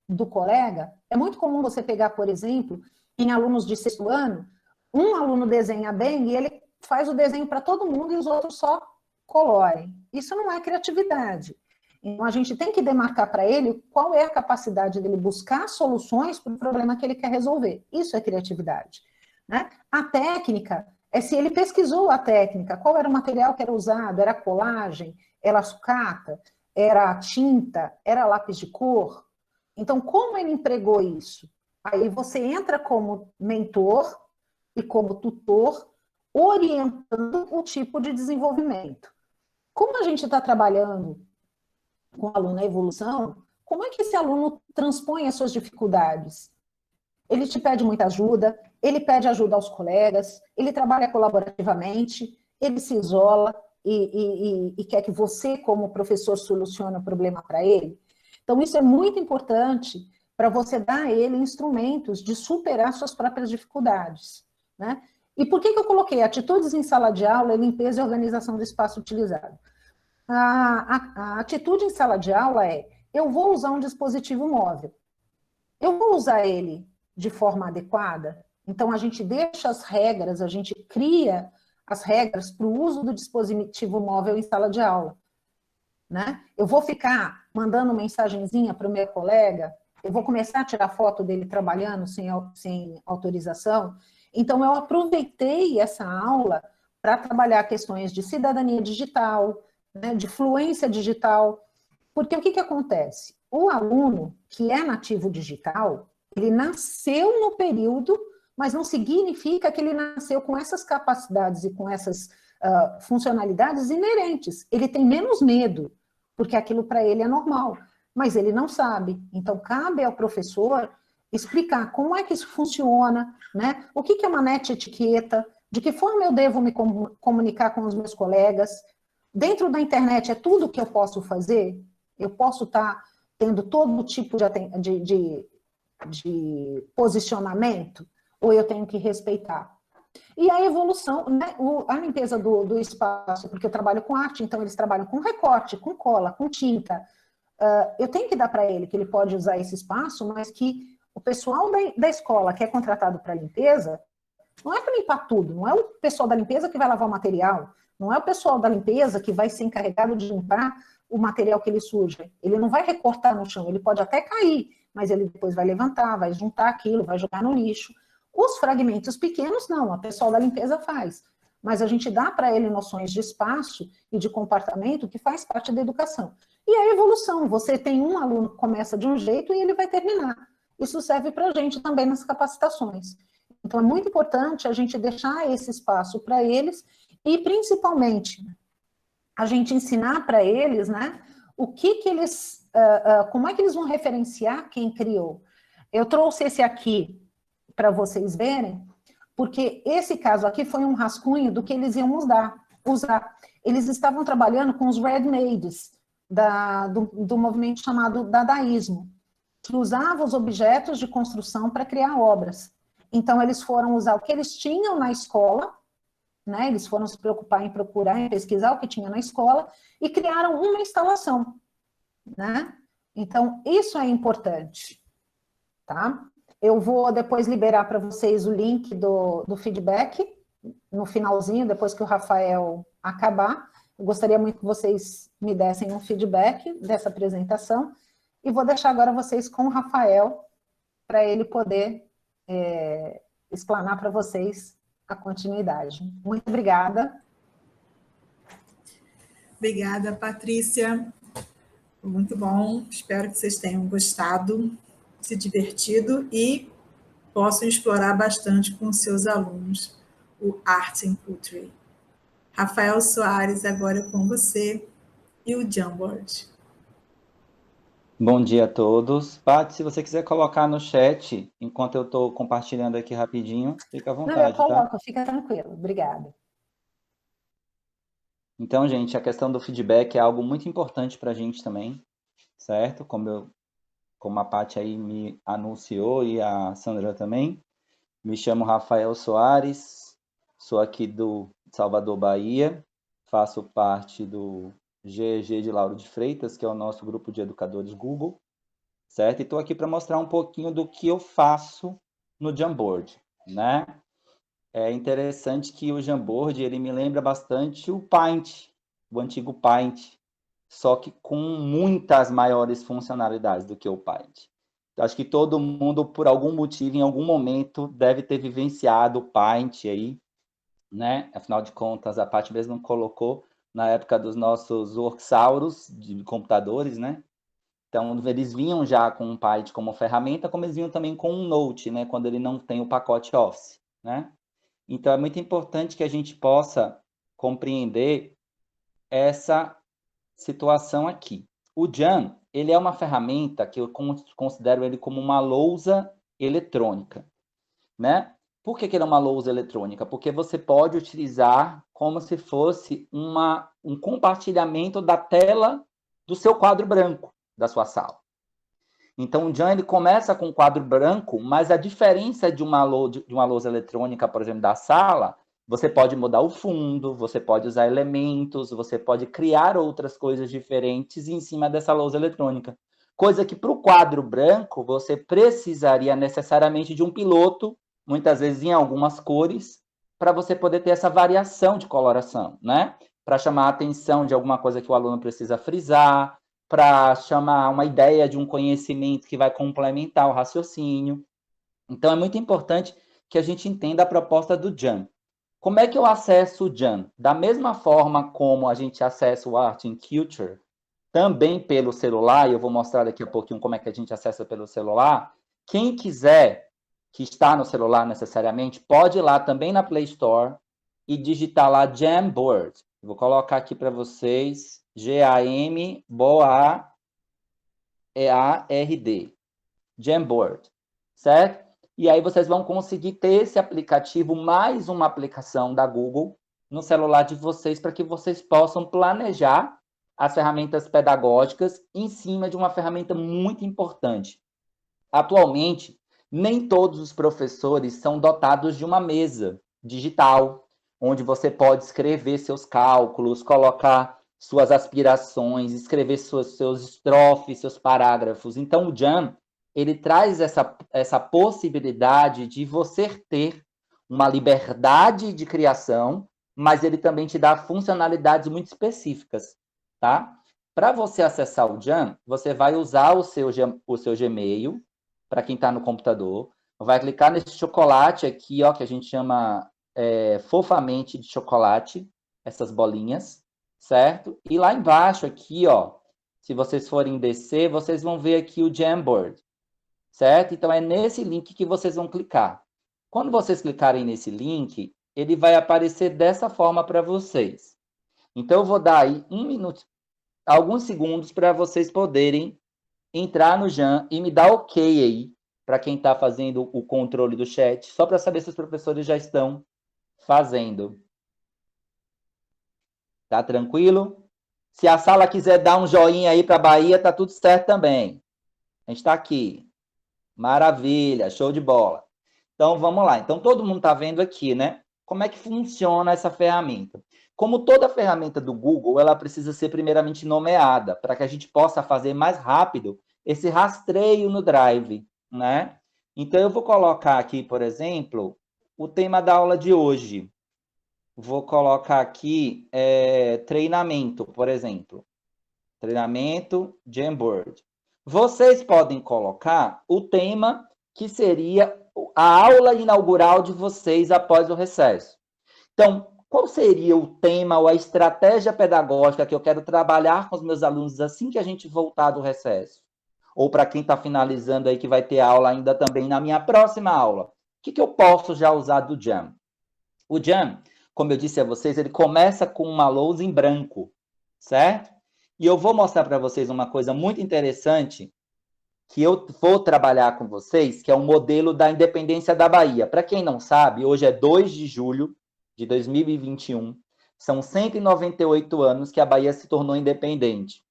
do colega. É muito comum você pegar, por exemplo, em alunos de 6º ano, um aluno desenha bem e ele faz o desenho para todo mundo e os outros só colorem. Isso não é criatividade. Então, a gente tem que demarcar para ele qual é a capacidade dele buscar soluções para o problema que ele quer resolver. Isso é criatividade, né? A técnica é se ele pesquisou a técnica, qual era o material que era usado, era colagem, era sucata, era tinta, era lápis de cor. Então, como ele empregou isso? Aí você entra como mentor e como tutor, orientando o tipo de desenvolvimento. Como a gente está trabalhando com o aluno na evolução, como é que esse aluno transpõe as suas dificuldades? Ele te pede muita ajuda, ele pede ajuda aos colegas, ele trabalha colaborativamente, ele se isola e quer que você, como professor, solucione o problema para ele. Então, isso é muito importante para você dar a ele instrumentos de superar suas próprias dificuldades, né? E por que eu coloquei atitudes em sala de aula, limpeza e organização do espaço utilizado? A atitude em sala de aula eu vou usar um dispositivo móvel. eu vou usar ele de forma adequada? Então, a gente deixa as regras, a gente cria as regras para o uso do dispositivo móvel em sala de aula, né? Eu vou ficar mandando mensagenzinha para o meu colega, eu vou começar a tirar foto dele trabalhando sem autorização. Então, eu aproveitei essa aula para trabalhar questões de cidadania digital, né, de fluência digital, porque o que acontece? O aluno que é nativo digital, ele nasceu no período, mas não significa que ele nasceu com essas capacidades e com essas funcionalidades inerentes. Ele tem menos medo, porque aquilo para ele é normal, mas ele não sabe. Então, cabe ao professor explicar como é que isso funciona, né? O que é uma net etiqueta, de que forma eu devo me comunicar com os meus colegas. Dentro da internet é tudo que eu posso fazer? Eu posso estar tendo todo tipo de posicionamento? Ou eu tenho que respeitar? E a evolução, né? A limpeza do espaço, porque eu trabalho com arte, então eles trabalham com recorte, com cola, com tinta. Eu tenho que dar para ele que ele pode usar esse espaço, mas que o pessoal da escola que é contratado para limpeza, não é para limpar tudo, não é o pessoal da limpeza que vai lavar o material, não é o pessoal da limpeza que vai ser encarregado de limpar o material que ele suja. Ele não vai recortar no chão, ele pode até cair, mas ele depois vai levantar, vai juntar aquilo, vai jogar no lixo. Os fragmentos pequenos, não, a pessoal da limpeza faz. Mas a gente dá para ele noções de espaço e de comportamento que faz parte da educação. E a evolução, você tem um aluno que começa de um jeito e ele vai terminar. Isso serve para a gente também nas capacitações. Então, é muito importante a gente deixar esse espaço para eles e, principalmente, a gente ensinar para eles, né, o que eles, como é que eles vão referenciar quem criou. Eu trouxe esse aqui para vocês verem, porque esse caso aqui foi um rascunho do que eles iam usar. Eles estavam trabalhando com os ready-mades do movimento chamado dadaísmo, que usava os objetos de construção para criar obras. Então, eles foram usar o que eles tinham na escola, né? Eles foram se preocupar em procurar, em pesquisar o que tinha na escola, e criaram uma instalação, né? Então, isso é importante, tá? Eu vou depois liberar para vocês o link do feedback, no finalzinho, depois que o Rafael acabar. Eu gostaria muito que vocês me dessem um feedback dessa apresentação, e vou deixar agora vocês com o Rafael, para ele poder explanar para vocês a continuidade. Muito obrigada. Obrigada, Patrícia. Muito bom. Espero que vocês tenham gostado, se divertido e possam explorar bastante com seus alunos o Arts and Culture. Rafael Soares, agora é com você e o Jamboard. Bom dia a todos. Paty, se você quiser colocar no chat, enquanto eu estou compartilhando aqui rapidinho, fica à vontade, não, eu coloco, tá? Fica tranquilo. Obrigada. Então, gente, a questão do feedback é algo muito importante para a gente também, certo? Como a Paty aí me anunciou e a Sandra também. Me chamo Rafael Soares, sou aqui do Salvador, Bahia, faço parte do GEG de Lauro de Freitas, que é o nosso grupo de educadores Google, certo? E estou aqui para mostrar um pouquinho do que eu faço no Jamboard, né? É interessante que o Jamboard, ele me lembra bastante o Paint, o antigo Paint, só que com muitas maiores funcionalidades do que o Paint. Acho que todo mundo, por algum motivo, em algum momento, deve ter vivenciado o Paint aí, né? Afinal de contas, a Paty mesmo colocou na época dos nossos worksauros de computadores, né? Então, eles vinham já com o Paint como ferramenta, como eles vinham também com um Note, né? Quando ele não tem o pacote Office, né? Então, é muito importante que a gente possa compreender essa situação aqui. O Jam, ele é uma ferramenta que eu considero ele como uma lousa eletrônica, né? Por que ele é uma lousa eletrônica? Porque você pode utilizar como se fosse um compartilhamento da tela do seu quadro branco da sua sala. Então, o Jam, ele começa com um quadro branco, mas a diferença de uma lousa eletrônica, por exemplo, da sala, você pode mudar o fundo, você pode usar elementos, você pode criar outras coisas diferentes em cima dessa lousa eletrônica. Coisa que para o quadro branco você precisaria necessariamente de um piloto, muitas vezes em algumas cores, para você poder ter essa variação de coloração, né? Para chamar a atenção de alguma coisa que o aluno precisa frisar, para chamar uma ideia de um conhecimento que vai complementar o raciocínio. Então, é muito importante que a gente entenda a proposta do Jan. Como é que eu acesso o Jan? Da mesma forma como a gente acessa o Art and Culture, também pelo celular, e eu vou mostrar daqui a pouquinho como é que a gente acessa pelo celular. Quem quiser, que está no celular necessariamente, pode ir lá também na Play Store e digitar lá Jamboard. Vou colocar aqui para vocês, Jamboard, Jamboard, certo? E aí vocês vão conseguir ter esse aplicativo, mais uma aplicação da Google, no celular de vocês, para que vocês possam planejar as ferramentas pedagógicas em cima de uma ferramenta muito importante. Atualmente, nem todos os professores são dotados de uma mesa digital, onde você pode escrever seus cálculos, colocar suas aspirações, escrever seus estrofes, seus parágrafos. Então, o Jan, ele traz essa possibilidade de você ter uma liberdade de criação, mas ele também te dá funcionalidades muito específicas, tá? Para você acessar o Jan, você vai usar o seu Gmail, para quem está no computador, vai clicar nesse chocolate aqui, ó, que a gente chama fofamente de chocolate, essas bolinhas, certo? E lá embaixo aqui, ó, se vocês forem descer, vocês vão ver aqui o Jamboard, certo? Então, é nesse link que vocês vão clicar. Quando vocês clicarem nesse link, ele vai aparecer dessa forma para vocês. Então, eu vou dar aí alguns segundos para vocês poderem entrar no Jan e me dar ok aí, para quem está fazendo o controle do chat, só para saber se os professores já estão fazendo. Tá tranquilo? Se a sala quiser dar um joinha aí para a Bahia, tá tudo certo também. A gente está aqui. Maravilha, show de bola. Então, vamos lá. Então, todo mundo está vendo aqui, né? Como é que funciona essa ferramenta? Como toda ferramenta do Google, ela precisa ser primeiramente nomeada, para que a gente possa fazer mais rápido esse rastreio no Drive, né? Então, eu vou colocar aqui, por exemplo, o tema da aula de hoje. Vou colocar aqui treinamento, por exemplo. Treinamento Jamboard. Vocês podem colocar o tema que seria a aula inaugural de vocês após o recesso. Então, qual seria o tema ou a estratégia pedagógica que eu quero trabalhar com os meus alunos assim que a gente voltar do recesso? Ou para quem está finalizando aí, que vai ter aula ainda também na minha próxima aula. O que eu posso já usar do Jam? O Jam, como eu disse a vocês, ele começa com uma lousa em branco, certo? E eu vou mostrar para vocês uma coisa muito interessante que eu vou trabalhar com vocês, que é o modelo da independência da Bahia. Para quem não sabe, hoje é 2 de julho de 2021, são 198 anos que a Bahia se tornou independente.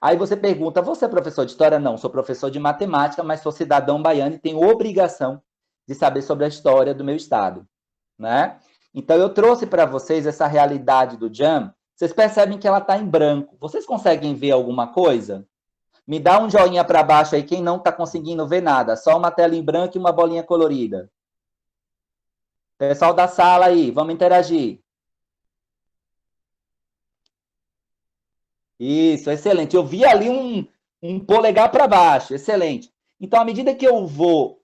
Aí você pergunta, você é professor de história? Não, sou professor de matemática, mas sou cidadão baiano e tenho obrigação de saber sobre a história do meu estado, né? Então, eu trouxe para vocês essa realidade do Jam. Vocês percebem que ela está em branco. Vocês conseguem ver alguma coisa? Me dá um joinha para baixo aí, quem não está conseguindo ver nada. Só uma tela em branco e uma bolinha colorida. Pessoal da sala aí, vamos interagir. Isso, excelente. Eu vi ali um polegar para baixo, excelente. Então, à medida que eu vou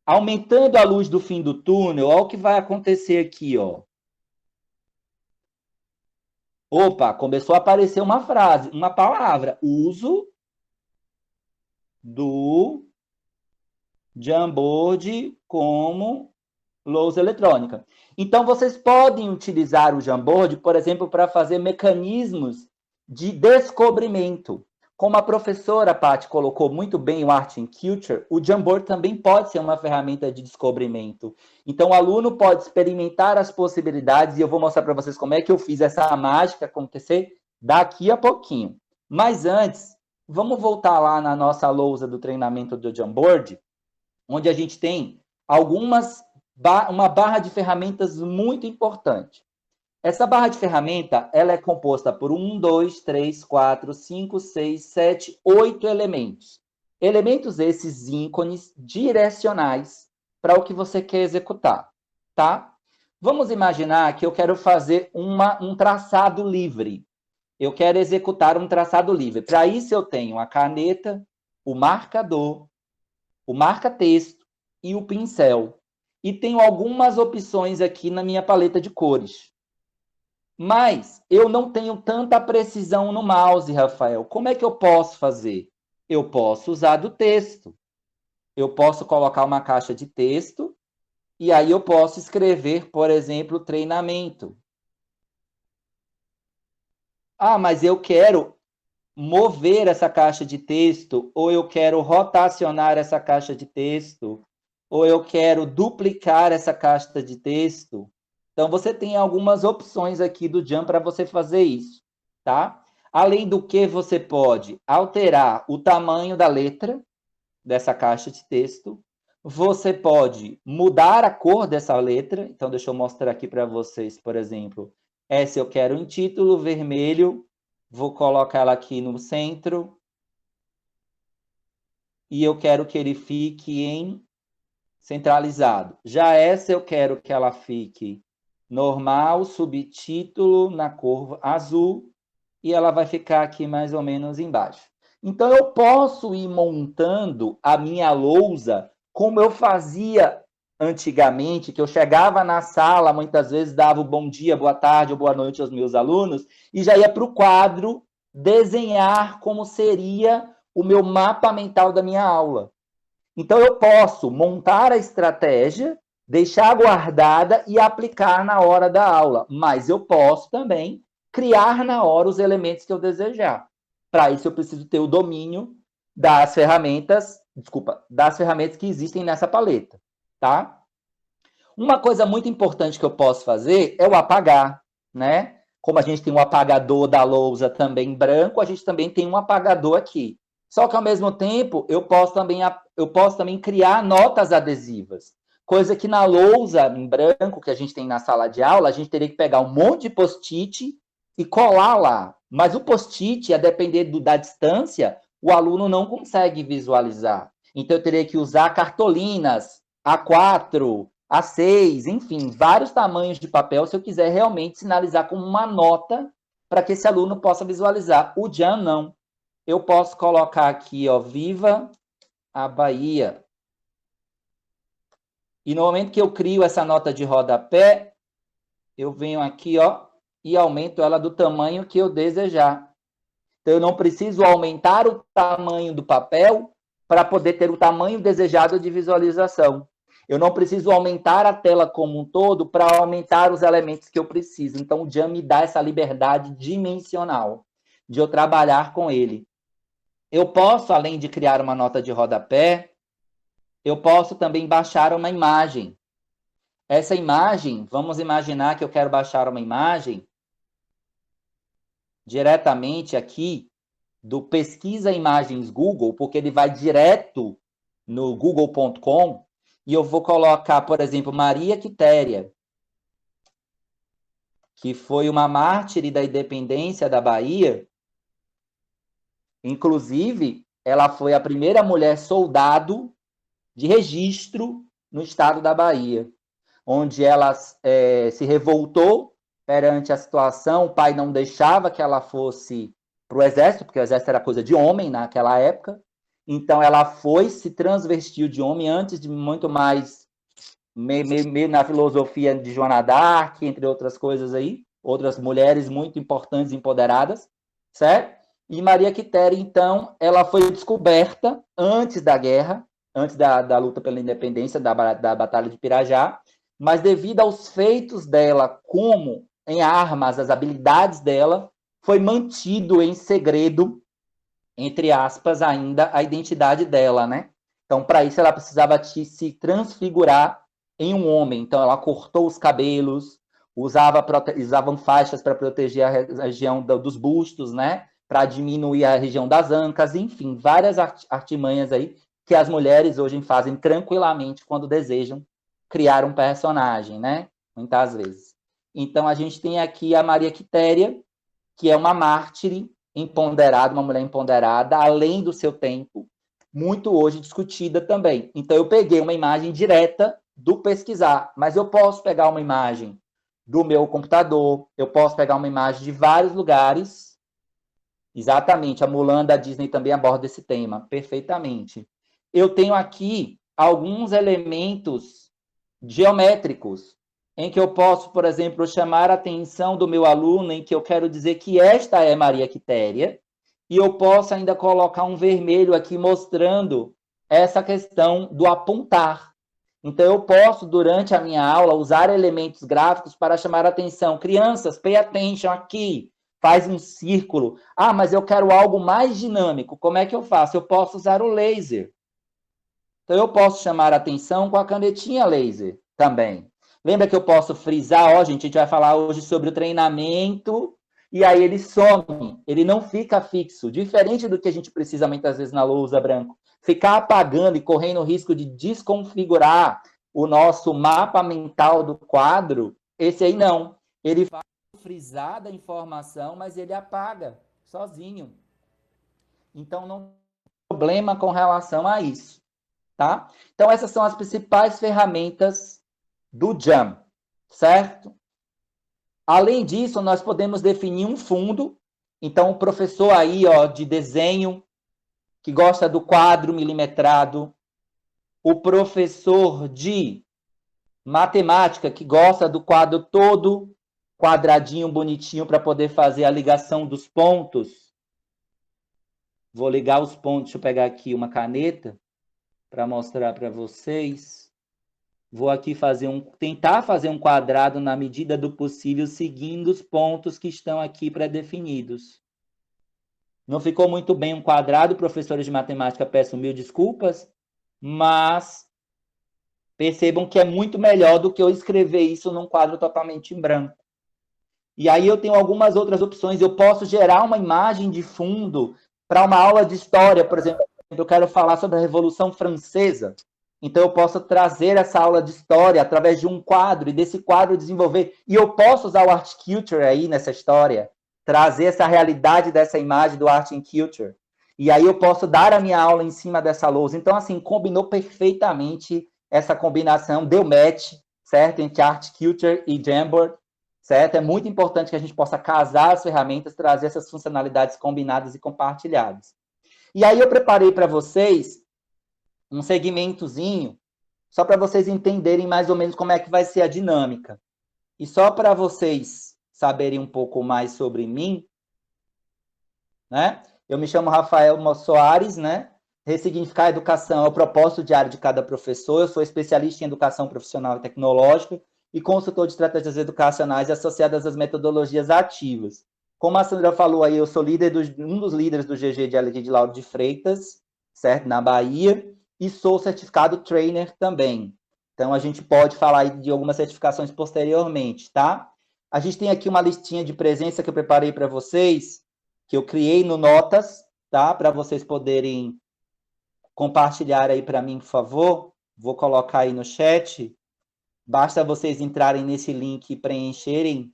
aumentando a luz do fim do túnel, olha o que vai acontecer aqui, ó. Opa, começou a aparecer uma frase, uma palavra. Uso do Jamboard como lousa eletrônica. Então, vocês podem utilizar o Jamboard, por exemplo, para fazer mecanismos de descobrimento. Como a professora Paty colocou muito bem o Art and Culture, o Jamboard também pode ser uma ferramenta de descobrimento. Então, o aluno pode experimentar as possibilidades, e eu vou mostrar para vocês como é que eu fiz essa mágica acontecer daqui a pouquinho. Mas antes, vamos voltar lá na nossa lousa do treinamento do Jamboard, onde a gente tem uma barra de ferramentas muito importante. Essa barra de ferramenta, ela é composta por 1, 2, 3, 4, 5, 6, 7, 8 elementos. Elementos esses ícones direcionais para o que você quer executar, tá? Vamos imaginar que eu quero fazer um traçado livre. Eu quero executar um traçado livre. Para isso, eu tenho a caneta, o marcador, o marca-texto e o pincel. E tenho algumas opções aqui na minha paleta de cores. Mas eu não tenho tanta precisão no mouse, Rafael. Como é que eu posso fazer? Eu posso usar do texto. Eu posso colocar uma caixa de texto e aí eu posso escrever, por exemplo, treinamento. Ah, mas eu quero mover essa caixa de texto, ou eu quero rotacionar essa caixa de texto, ou eu quero duplicar essa caixa de texto. Então, você tem algumas opções aqui do Jam para você fazer isso, tá? Além do que, você pode alterar o tamanho da letra dessa caixa de texto. Você pode mudar a cor dessa letra. Então, deixa eu mostrar aqui para vocês, por exemplo. Essa eu quero em título, vermelho. Vou colocar ela aqui no centro. E eu quero que ele fique em centralizado. Já essa eu quero que ela fique normal, subtítulo na cor azul, e ela vai ficar aqui mais ou menos embaixo. Então, eu posso ir montando a minha lousa como eu fazia antigamente, que eu chegava na sala, muitas vezes dava o bom dia, boa tarde ou boa noite aos meus alunos, e já ia para o quadro desenhar como seria o meu mapa mental da minha aula. Então, eu posso montar a estratégia, deixar guardada e aplicar na hora da aula. Mas eu posso também criar na hora os elementos que eu desejar. Para isso, eu preciso ter o domínio das ferramentas que existem nessa paleta, tá? Uma coisa muito importante que eu posso fazer é o apagar, né? Como a gente tem um apagador da lousa também branco, a gente também tem um apagador aqui. Só que, ao mesmo tempo, eu posso também criar notas adesivas. Coisa que na lousa em branco que a gente tem na sala de aula, a gente teria que pegar um monte de post-it e colar lá. Mas o post-it, a depender da distância, o aluno não consegue visualizar. Então, eu teria que usar cartolinas A4, A6, enfim, vários tamanhos de papel, se eu quiser realmente sinalizar como uma nota para que esse aluno possa visualizar. O Jam, não. Eu posso colocar aqui, ó, Viva a Bahia. E no momento que eu crio essa nota de rodapé, eu venho aqui, ó, e aumento ela do tamanho que eu desejar. Então, eu não preciso aumentar o tamanho do papel para poder ter o tamanho desejado de visualização. Eu não preciso aumentar a tela como um todo para aumentar os elementos que eu preciso. Então, o Jam me dá essa liberdade dimensional de eu trabalhar com ele. Eu posso, além de criar uma nota de rodapé, eu posso também baixar uma imagem. Essa imagem, vamos imaginar que eu quero baixar uma imagem diretamente aqui do Pesquisa Imagens Google, porque ele vai direto no google.com, e eu vou colocar, por exemplo, Maria Quitéria, que foi uma mártir da independência da Bahia. Inclusive, ela foi a primeira mulher soldado de registro no estado da Bahia, onde ela se revoltou perante a situação. O pai não deixava que ela fosse para o exército, porque o exército era coisa de homem naquela época. Então, ela foi, se transvestiu de homem antes de muito mais, meio na filosofia de Joana d'Arc, entre outras coisas aí, outras mulheres muito importantes e empoderadas, certo? E Maria Quitéria, então, ela foi descoberta antes da guerra, antes da luta pela independência, da Batalha de Pirajá, mas devido aos feitos dela, como em armas, as habilidades dela, foi mantido em segredo, entre aspas, ainda a identidade dela, né? Então, para isso, ela precisava se transfigurar em um homem. Então, ela cortou os cabelos, usavam faixas para proteger a região dos bustos, né? Para diminuir a região das ancas, enfim, várias artimanhas aí que as mulheres hoje fazem tranquilamente quando desejam criar um personagem, né? Muitas vezes. Então, a gente tem aqui a Maria Quitéria, que é uma mártire empoderada, uma mulher empoderada, além do seu tempo, muito hoje discutida também. Então, eu peguei uma imagem direta do pesquisar, mas eu posso pegar uma imagem do meu computador, eu posso pegar uma imagem de vários lugares. Exatamente, a Mulan da Disney também aborda esse tema perfeitamente. Eu tenho aqui alguns elementos geométricos, em que eu posso, por exemplo, chamar a atenção do meu aluno, em que eu quero dizer que esta é Maria Quitéria, e eu posso ainda colocar um vermelho aqui mostrando essa questão do apontar. Então, eu posso, durante a minha aula, usar elementos gráficos para chamar a atenção. Crianças, pay attention aqui, faz um círculo. Ah, mas eu quero algo mais dinâmico. Como é que eu faço? Eu posso usar o laser. Então, eu posso chamar a atenção com a canetinha laser também. Lembra que eu posso frisar? Ó, gente, a gente vai falar hoje sobre o treinamento, e aí ele some, ele não fica fixo. Diferente do que a gente precisa muitas vezes na lousa branca. Ficar apagando e correndo o risco de desconfigurar o nosso mapa mental do quadro, esse aí não. Ele faz frisar da informação, mas ele apaga sozinho. Então, não tem problema com relação a isso. Tá? Então, essas são as principais ferramentas do JAM, certo? Além disso, nós podemos definir um fundo. Então, o professor aí, ó, de desenho, que gosta do quadro milimetrado, o professor de matemática, que gosta do quadro todo quadradinho, bonitinho, para poder fazer a ligação dos pontos. Vou ligar os pontos, deixa eu pegar aqui uma caneta para mostrar para vocês. Vou aqui tentar fazer um quadrado na medida do possível, seguindo os pontos que estão aqui pré-definidos. Não ficou muito bem um quadrado, professores de matemática, peço mil desculpas, mas percebam que é muito melhor do que eu escrever isso num quadro totalmente em branco. E aí eu tenho algumas outras opções. Eu posso gerar uma imagem de fundo para uma aula de história, por exemplo. Eu quero falar sobre a Revolução Francesa. Então, eu posso trazer essa aula de história através de um quadro, e desse quadro desenvolver. E eu posso usar o Art Culture aí nessa história, trazer essa realidade dessa imagem do Art and Culture. E aí eu posso dar a minha aula em cima dessa lousa. Então, assim, combinou perfeitamente essa combinação, deu match, certo? Entre Art Culture e Jamboard, certo? É muito importante que a gente possa casar as ferramentas, trazer essas funcionalidades combinadas e compartilhadas. E aí eu preparei para vocês um segmentozinho, só para vocês entenderem mais ou menos como é que vai ser a dinâmica. E só para vocês saberem um pouco mais sobre mim, né? Eu me chamo Rafael Soares, né? Ressignificar a educação é o propósito diário de cada professor. Eu sou especialista em educação profissional e tecnológica e consultor de estratégias educacionais associadas às metodologias ativas. Como a Sandra falou aí, eu sou um dos líderes do GG de Alegria de Lauro de Freitas, certo? Na Bahia, e sou certificado trainer também. Então, a gente pode falar aí de algumas certificações posteriormente, tá? A gente tem aqui uma listinha de presença que eu preparei para vocês, que eu criei no Notas, tá? Para vocês poderem compartilhar aí para mim, por favor. Vou colocar aí no chat. Basta vocês entrarem nesse link e preencherem.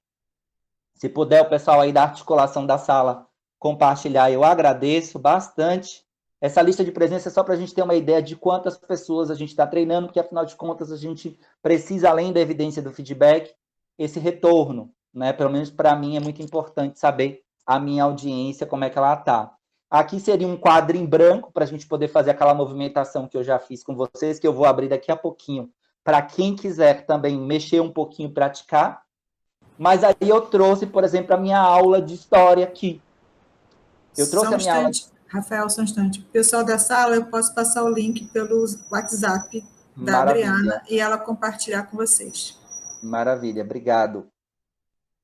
Se puder, o pessoal aí da articulação da sala compartilhar, eu agradeço bastante. Essa lista de presença é só para a gente ter uma ideia de quantas pessoas a gente está treinando, porque, afinal de contas, a gente precisa, além da evidência do feedback, esse retorno, né? Pelo menos para mim é muito importante saber a minha audiência, como é que ela está. Aqui seria um quadro em branco para a gente poder fazer aquela movimentação que eu já fiz com vocês, que eu vou abrir daqui a pouquinho, para quem quiser também mexer um pouquinho, praticar. Mas aí eu trouxe, por exemplo, a minha aula de história aqui. Eu trouxe a minha aula... Rafael, só um instante. Pessoal da sala, eu posso passar o link pelo WhatsApp da Adriana e ela compartilhar com vocês. Maravilha, obrigado.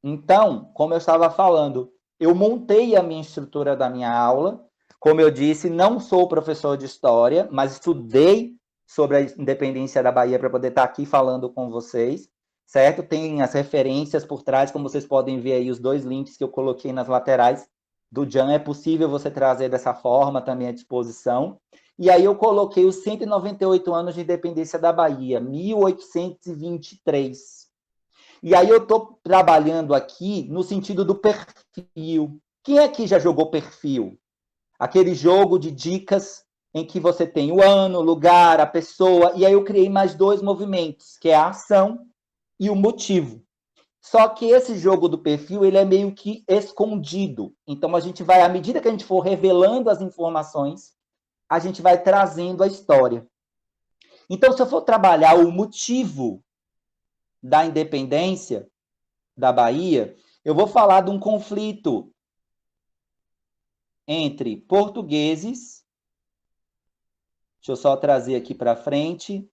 Então, como eu estava falando, eu montei a minha estrutura da minha aula. Como eu disse, não sou professor de história, mas estudei sobre a independência da Bahia para poder estar aqui falando com vocês, certo? Tem as referências por trás, como vocês podem ver aí, os dois links que eu coloquei nas laterais do JAM, é possível você trazer dessa forma também à disposição. E aí eu coloquei os 198 anos de independência da Bahia, 1823. E aí eu estou trabalhando aqui no sentido do perfil. Quem aqui já jogou perfil? Aquele jogo de dicas em que você tem o ano, o lugar, a pessoa, e aí eu criei mais 2 movimentos, que é a ação e o motivo. Só que esse jogo do perfil, ele é meio que escondido. Então, a gente vai, à medida que a gente for revelando as informações, a gente vai trazendo a história. Então, se eu for trabalhar o motivo da independência da Bahia, eu vou falar de um conflito entre portugueses. Deixa eu só trazer aqui para frente.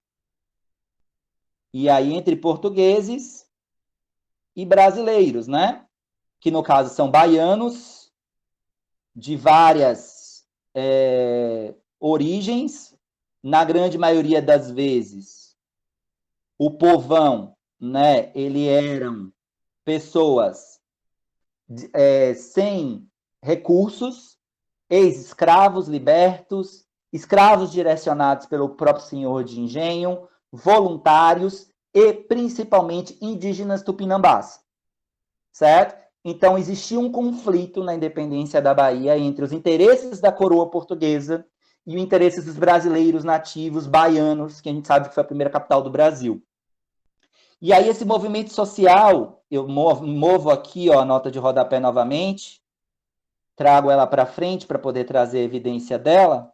E aí, entre portugueses e brasileiros, né? Que no caso são baianos de várias origens, na grande maioria das vezes. O povão, né? Ele eram pessoas sem recursos, ex-escravos libertos, escravos direcionados pelo próprio senhor de engenho, voluntários e principalmente indígenas tupinambás, certo? Então existia um conflito na independência da Bahia entre os interesses da coroa portuguesa e os interesses dos brasileiros nativos baianos, que a gente sabe que foi a primeira capital do Brasil. E aí esse movimento social, eu movo aqui ó, a nota de rodapé novamente, trago ela para frente para poder trazer a evidência dela.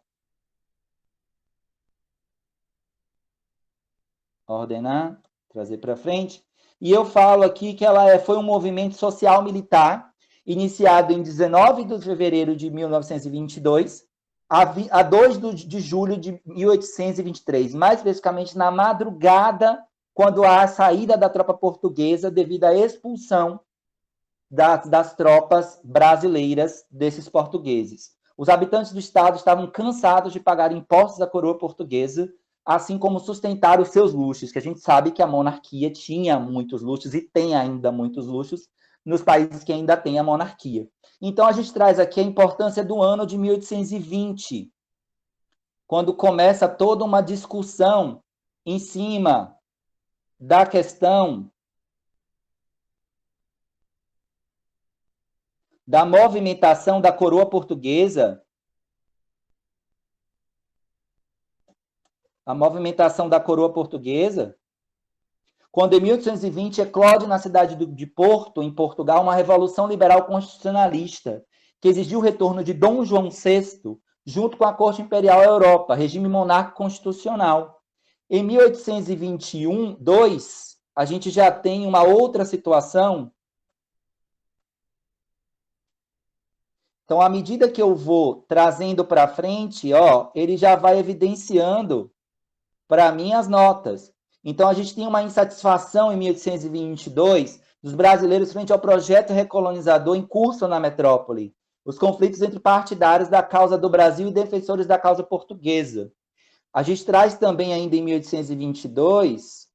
Ordenar, trazer para frente. E eu falo aqui que ela foi um movimento social militar, iniciado em 19 de fevereiro de 1922, a 2 de julho de 1823, mais especificamente na madrugada, quando há a saída da tropa portuguesa devido à expulsão das tropas brasileiras desses portugueses. Os habitantes do estado estavam cansados de pagar impostos à coroa portuguesa, assim como sustentar os seus luxos, que a gente sabe que a monarquia tinha muitos luxos e tem ainda muitos luxos nos países que ainda têm a monarquia. Então, a gente traz aqui a importância do ano de 1820, quando começa toda uma discussão em cima da questão da movimentação da coroa portuguesa, quando em 1820 eclode na cidade de Porto, em Portugal, uma revolução liberal constitucionalista, que exigiu o retorno de Dom João VI, junto com a Corte Imperial Europa, regime monárquico constitucional. Em 1821, a gente já tem uma outra situação. Então, à medida que eu vou trazendo para frente, ó, ele já vai evidenciando para mim as notas. Então, a gente tem uma insatisfação em 1822 dos brasileiros frente ao projeto recolonizador em curso na metrópole. Os conflitos entre partidários da causa do Brasil e defensores da causa portuguesa. A gente traz também ainda em 1822...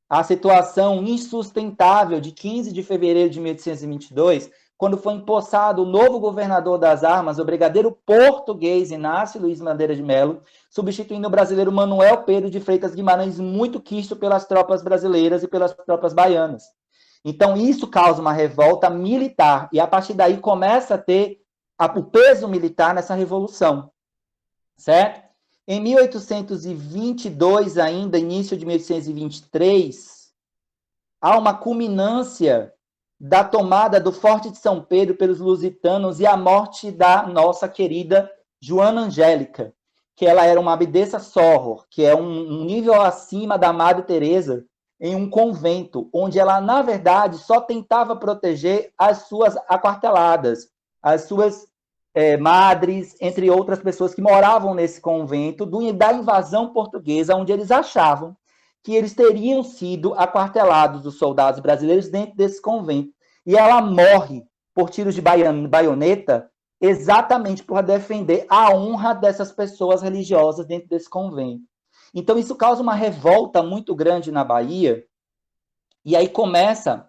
a situação insustentável de 15 de fevereiro de 1822, quando foi empossado o novo governador das armas, o brigadeiro português Inácio Luiz Bandeira de Melo, substituindo o brasileiro Manuel Pedro de Freitas Guimarães, muito quisto pelas tropas brasileiras e pelas tropas baianas. Então, isso causa uma revolta militar, e a partir daí começa a ter o peso militar nessa revolução, certo? Em 1822, ainda, início de 1823, há uma culminância da tomada do Forte de São Pedro pelos lusitanos e a morte da nossa querida Joana Angélica, que ela era uma abdessa soror, que é um nível acima da Madre Teresa, em um convento, onde ela, na verdade, só tentava proteger as suas aquarteladas, as suas madres, entre outras pessoas que moravam nesse convento, da invasão portuguesa, onde eles achavam que eles teriam sido aquartelados, os soldados brasileiros, dentro desse convento. E ela morre por tiros de baioneta exatamente por defender a honra dessas pessoas religiosas dentro desse convento. Então, isso causa uma revolta muito grande na Bahia, e aí começa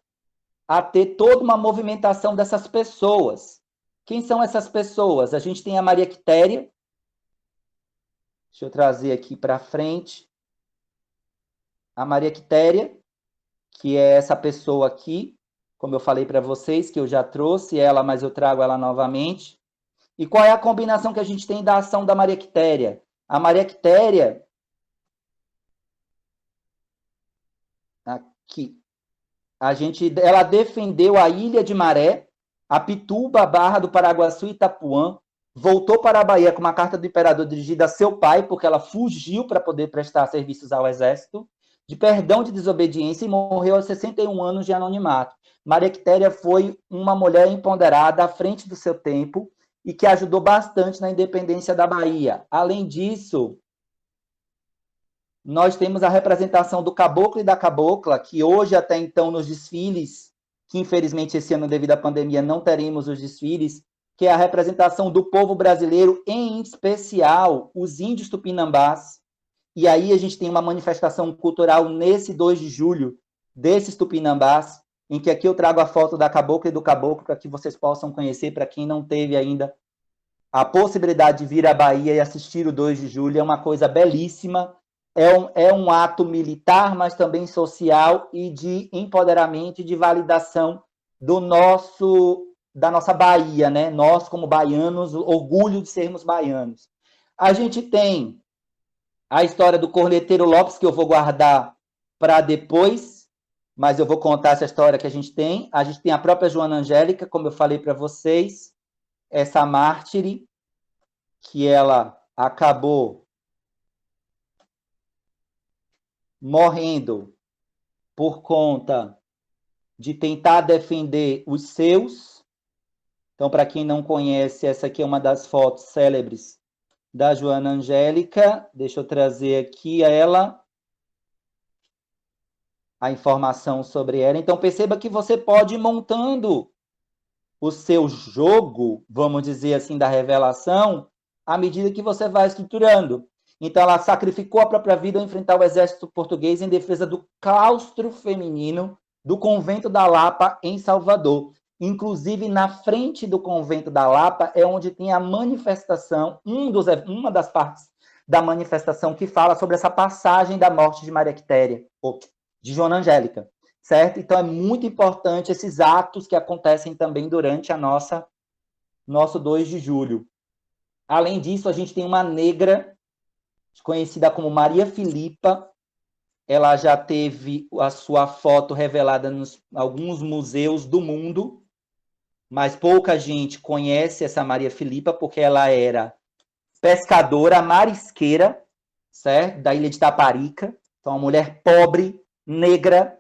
a ter toda uma movimentação dessas pessoas. Quem são essas pessoas? A gente tem a Maria Quitéria, Deixa eu trazer aqui para frente a Maria Quitéria, que é essa pessoa aqui, como eu falei para vocês, que eu já trouxe ela, mas eu trago ela novamente. E qual é a combinação que a gente tem da ação da Maria Quitéria? A Maria Quitéria, aqui, ela defendeu a Ilha de Maré, a Pituba, a Barra do Paraguaçu e Itapuã, voltou para a Bahia com uma carta do imperador dirigida a seu pai, porque ela fugiu para poder prestar serviços ao exército, de perdão de desobediência, e morreu aos 61 anos de anonimato. Maria Quitéria foi uma mulher empoderada à frente do seu tempo e que ajudou bastante na independência da Bahia. Além disso, nós temos a representação do caboclo e da cabocla, que hoje, até então, nos desfiles, que infelizmente esse ano, devido à pandemia, não teremos os desfiles, que é a representação do povo brasileiro, em especial os índios tupinambás. E aí a gente tem uma manifestação cultural nesse 2 de julho, desses tupinambás, em que aqui eu trago a foto da cabocla e do caboclo, para que vocês possam conhecer, para quem não teve ainda a possibilidade de vir à Bahia e assistir o 2 de julho. É uma coisa belíssima, é um ato militar, mas também social e de empoderamento e de validação da nossa Bahia, né? Nós, como baianos, orgulho de sermos baianos. A gente tem a história do Corneteiro Lopes, que eu vou guardar para depois, mas eu vou contar essa história que a gente tem. A gente tem a própria Joana Angélica, como eu falei para vocês, essa mártire, que ela acabou morrendo por conta de tentar defender os seus. Então, para quem não conhece, essa aqui é uma das fotos célebres da Joana Angélica. Deixa eu trazer aqui a informação sobre ela. Então, perceba que você pode ir montando o seu jogo, vamos dizer assim, da revelação, à medida que você vai estruturando. Então, ela sacrificou a própria vida ao enfrentar o exército português em defesa do claustro feminino do Convento da Lapa, em Salvador. Inclusive, na frente do Convento da Lapa é onde tem a manifestação, uma das partes da manifestação que fala sobre essa passagem da morte de Maria Quitéria, ou de Joana Angélica, certo? Então, é muito importante esses atos que acontecem também durante nosso 2 de julho. Além disso, a gente tem uma negra conhecida como Maria Filipa. Ela já teve a sua foto revelada em alguns museus do mundo, mas pouca gente conhece essa Maria Filipa, porque ela era pescadora, marisqueira, certo? Da ilha de Taparica. Então, uma mulher pobre, negra,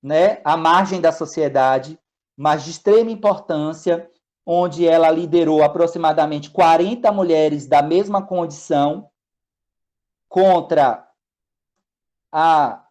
né? À margem da sociedade, mas de extrema importância, onde ela liderou aproximadamente 40 mulheres da mesma condição contra a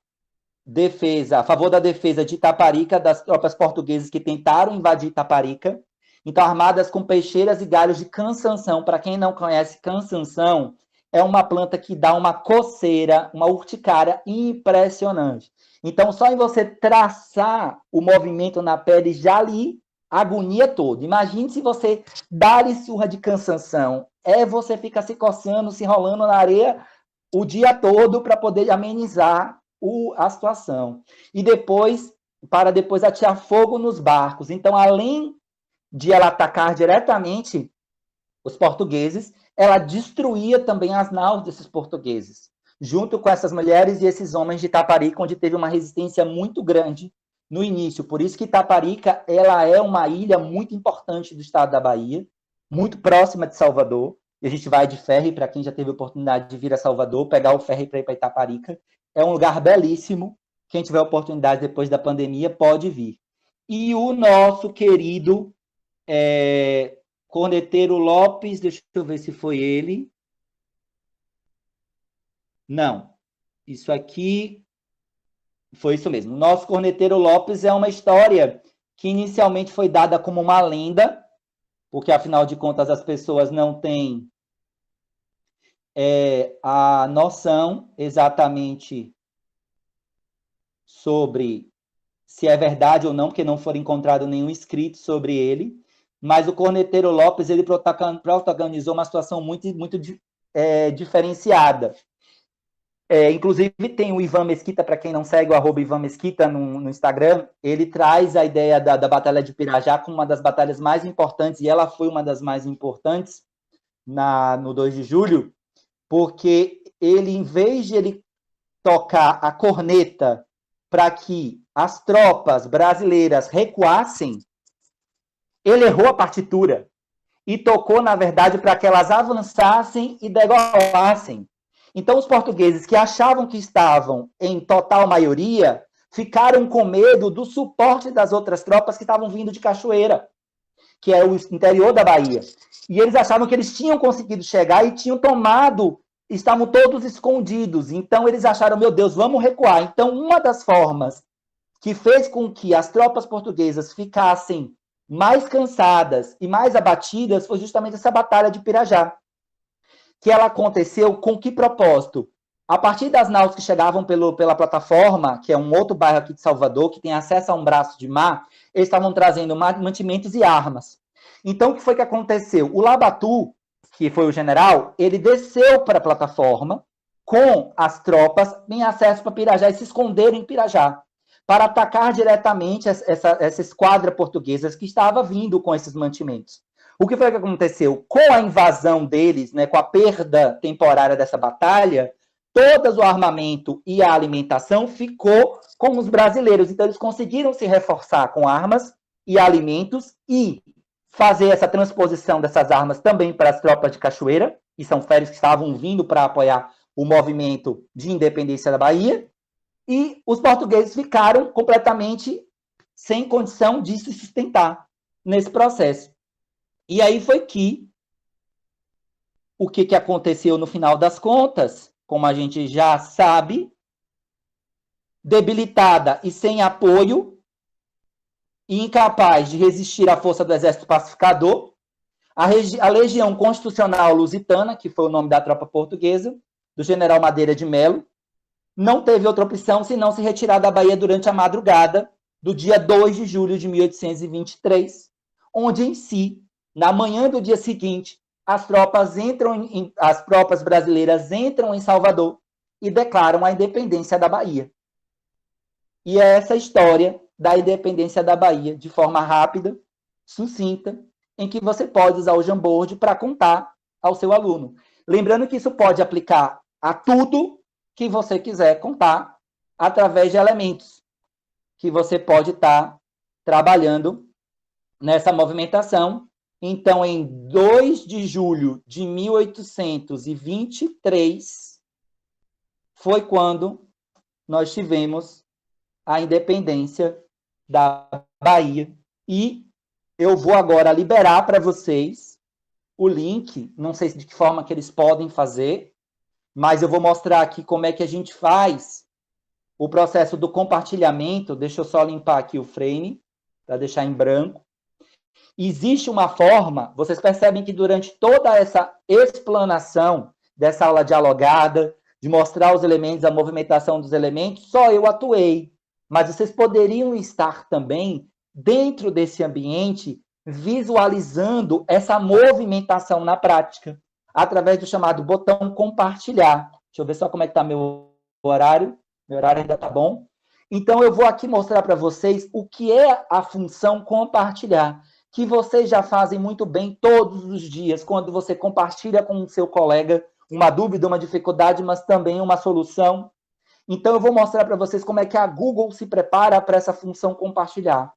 favor da defesa de Itaparica, das tropas portuguesas que tentaram invadir Itaparica. Então, armadas com peixeiras e galhos de cansanção. Para quem não conhece, cansanção é uma planta que dá uma coceira, uma urticária impressionante. Então, só em você traçar o movimento na pele, já lhe agonia toda. Imagine se você dá-lhe surra de cansanção. Você fica se coçando, se enrolando na areia o dia todo para poder amenizar a situação. E depois, para depois atear fogo nos barcos. Então, além de ela atacar diretamente os portugueses, ela destruía também as naus desses portugueses, junto com essas mulheres e esses homens de Itaparica, onde teve uma resistência muito grande no início. Por isso que Itaparica, ela é uma ilha muito importante do estado da Bahia, muito próxima de Salvador. E a gente vai de ferry, para quem já teve a oportunidade de vir a Salvador, pegar o ferry para ir para Itaparica. É um lugar belíssimo. Quem tiver oportunidade depois da pandemia pode vir. E o nosso querido Corneteiro Lopes, deixa eu ver se foi ele. Não, isso aqui foi isso mesmo. O nosso Corneteiro Lopes é uma história que inicialmente foi dada como uma lenda, porque, afinal de contas, as pessoas não têm a noção exatamente sobre se é verdade ou não, porque não foi encontrado nenhum escrito sobre ele. Mas o Corneteiro Lopes, ele protagonizou uma situação muito diferenciada. Inclusive, tem o Ivan Mesquita, para quem não segue, o @Ivan Mesquita no Instagram, ele traz a ideia da Batalha de Pirajá como uma das batalhas mais importantes, e ela foi uma das mais importantes no 2 de julho, porque ele, em vez de ele tocar a corneta para que as tropas brasileiras recuassem, ele errou a partitura e tocou, na verdade, para que elas avançassem e degolassem. Então, os portugueses que achavam que estavam em total maioria ficaram com medo do suporte das outras tropas que estavam vindo de Cachoeira, que é o interior da Bahia. E eles achavam que eles tinham conseguido chegar e tinham tomado, estavam todos escondidos. Então, eles acharam, meu Deus, vamos recuar. Então, uma das formas que fez com que as tropas portuguesas ficassem mais cansadas e mais abatidas foi justamente essa Batalha de Pirajá, que ela aconteceu com que propósito? A partir das naus que chegavam pela plataforma, que é um outro bairro aqui de Salvador, que tem acesso a um braço de mar, eles estavam trazendo mantimentos e armas. Então, o que foi que aconteceu? O Labatu, que foi o general, ele desceu para a plataforma com as tropas em acesso para Pirajá e se esconderam em Pirajá, para atacar diretamente essa esquadra portuguesa que estava vindo com esses mantimentos. O que foi que aconteceu? Com a invasão deles, né, com a perda temporária dessa batalha, todo o armamento e a alimentação ficou com os brasileiros. Então, eles conseguiram se reforçar com armas e alimentos e fazer essa transposição dessas armas também para as tropas de Cachoeira, que são férias que estavam vindo para apoiar o movimento de independência da Bahia. E os portugueses ficaram completamente sem condição de se sustentar nesse processo. E aí foi o que aconteceu no final das contas, como a gente já sabe, debilitada e sem apoio, e incapaz de resistir à força do exército pacificador, a Legião Constitucional Lusitana, que foi o nome da tropa portuguesa, do general Madeira de Melo, não teve outra opção senão se retirar da Bahia durante a madrugada do dia 2 de julho de 1823, onde em si, na manhã do dia seguinte, as tropas brasileiras entram em Salvador e declaram a independência da Bahia. E é essa história da independência da Bahia, de forma rápida, sucinta, em que você pode usar o Jamboard para contar ao seu aluno. Lembrando que isso pode aplicar a tudo que você quiser contar através de elementos que você pode estar trabalhando nessa movimentação. Então, em 2 de julho de 1823, foi quando nós tivemos a independência da Bahia. E eu vou agora liberar para vocês o link, não sei de que forma que eles podem fazer, mas eu vou mostrar aqui como é que a gente faz o processo do compartilhamento. Deixa eu só limpar aqui o frame, para deixar em branco. Existe uma forma, vocês percebem que durante toda essa explanação dessa aula dialogada, de mostrar os elementos, a movimentação dos elementos, só eu atuei. Mas vocês poderiam estar também dentro desse ambiente, visualizando essa movimentação na prática, através do chamado botão compartilhar. Deixa eu ver só como é que está meu horário. Meu horário ainda está bom. Então, eu vou aqui mostrar para vocês o que é a função compartilhar, que vocês já fazem muito bem todos os dias, quando você compartilha com o seu colega uma dúvida, uma dificuldade, mas também uma solução. Então, eu vou mostrar para vocês como é que a Google se prepara para essa função compartilhar.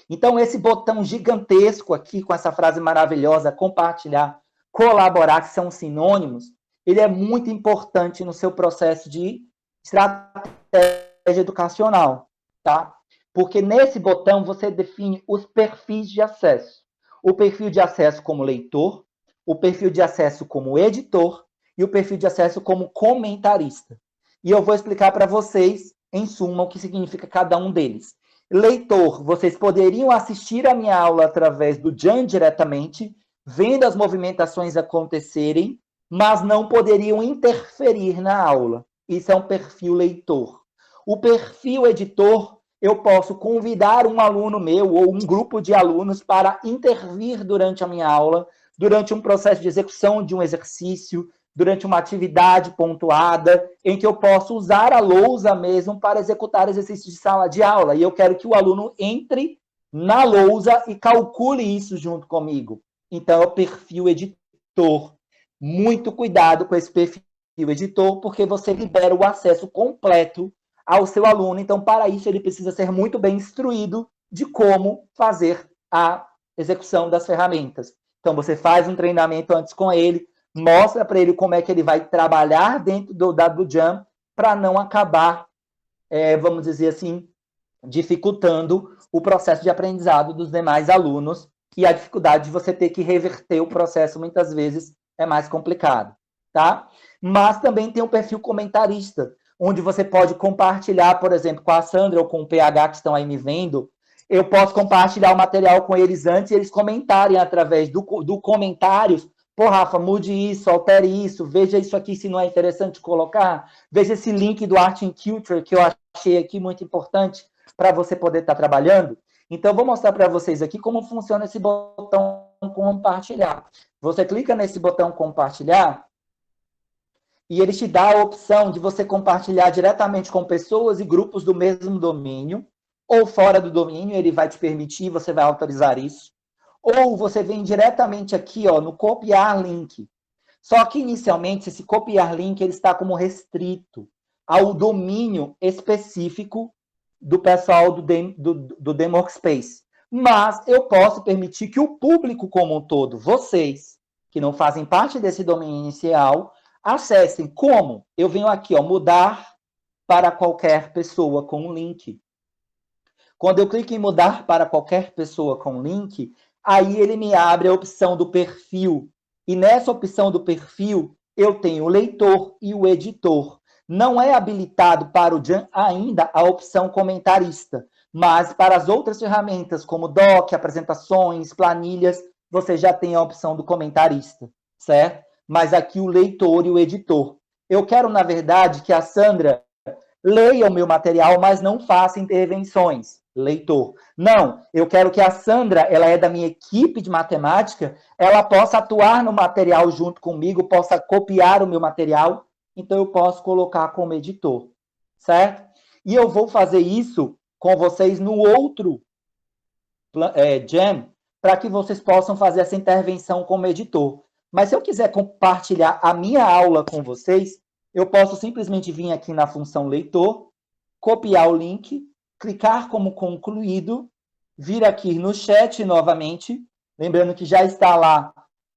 Então, esse botão gigantesco aqui, com essa frase maravilhosa, compartilhar, colaborar, que são sinônimos, ele é muito importante no seu processo de estratégia educacional, tá? Porque nesse botão você define os perfis de acesso. O perfil de acesso como leitor, o perfil de acesso como editor e o perfil de acesso como comentarista. E eu vou explicar para vocês, em suma, o que significa cada um deles. Leitor, vocês poderiam assistir a minha aula através do Jan diretamente, vendo as movimentações acontecerem, mas não poderiam interferir na aula. Isso é um perfil leitor. O perfil editor, eu posso convidar um aluno meu ou um grupo de alunos para intervir durante a minha aula, durante um processo de execução de um exercício, durante uma atividade pontuada, em que eu posso usar a lousa mesmo para executar exercícios de sala de aula. E eu quero que o aluno entre na lousa e calcule isso junto comigo. Então, é o perfil editor. Muito cuidado com esse perfil editor, porque você libera o acesso completo ao seu aluno. Então, para isso, ele precisa ser muito bem instruído de como fazer a execução das ferramentas. Então, você faz um treinamento antes com ele, mostra para ele como é que ele vai trabalhar dentro do Jam para não acabar, vamos dizer assim, dificultando o processo de aprendizado dos demais alunos, e a dificuldade de você ter que reverter o processo muitas vezes é mais complicado, tá? Mas também tem um perfil comentarista, onde você pode compartilhar, por exemplo, com a Sandra ou com o PH que estão aí me vendo, eu posso compartilhar o material com eles antes e eles comentarem através do comentários. Pô, Rafa, mude isso, altere isso, veja isso aqui se não é interessante colocar, veja esse link do Art and Culture que eu achei aqui muito importante para você poder estar trabalhando. Então, eu vou mostrar para vocês aqui como funciona esse botão compartilhar. Você clica nesse botão compartilhar e ele te dá a opção de você compartilhar diretamente com pessoas e grupos do mesmo domínio, ou fora do domínio, ele vai te permitir, você vai autorizar isso. Ou você vem diretamente aqui, ó, no copiar link. Só que, inicialmente, esse copiar link ele está como restrito ao domínio específico do pessoal do Demworkspace. Mas eu posso permitir que o público como um todo, vocês, que não fazem parte desse domínio inicial, acessem. Como? Eu venho aqui, ó, mudar para qualquer pessoa com link. Quando eu clico em mudar para qualquer pessoa com link, aí ele me abre a opção do perfil. E nessa opção do perfil, eu tenho o leitor e o editor. Não é habilitado para o Jam ainda a opção comentarista, mas para as outras ferramentas, como Doc, apresentações, planilhas, você já tem a opção do comentarista, certo? Mas aqui o leitor e o editor. Eu quero, na verdade, que a Sandra leia o meu material, mas não faça intervenções. Leitor. Não, eu quero que a Sandra, ela é da minha equipe de matemática, ela possa atuar no material junto comigo, possa copiar o meu material, então eu posso colocar como editor, certo? E eu vou fazer isso com vocês no outro Jam, para que vocês possam fazer essa intervenção como editor. Mas se eu quiser compartilhar a minha aula com vocês, eu posso simplesmente vir aqui na função leitor, copiar o link, clicar como concluído, vir aqui no chat novamente, lembrando que já está lá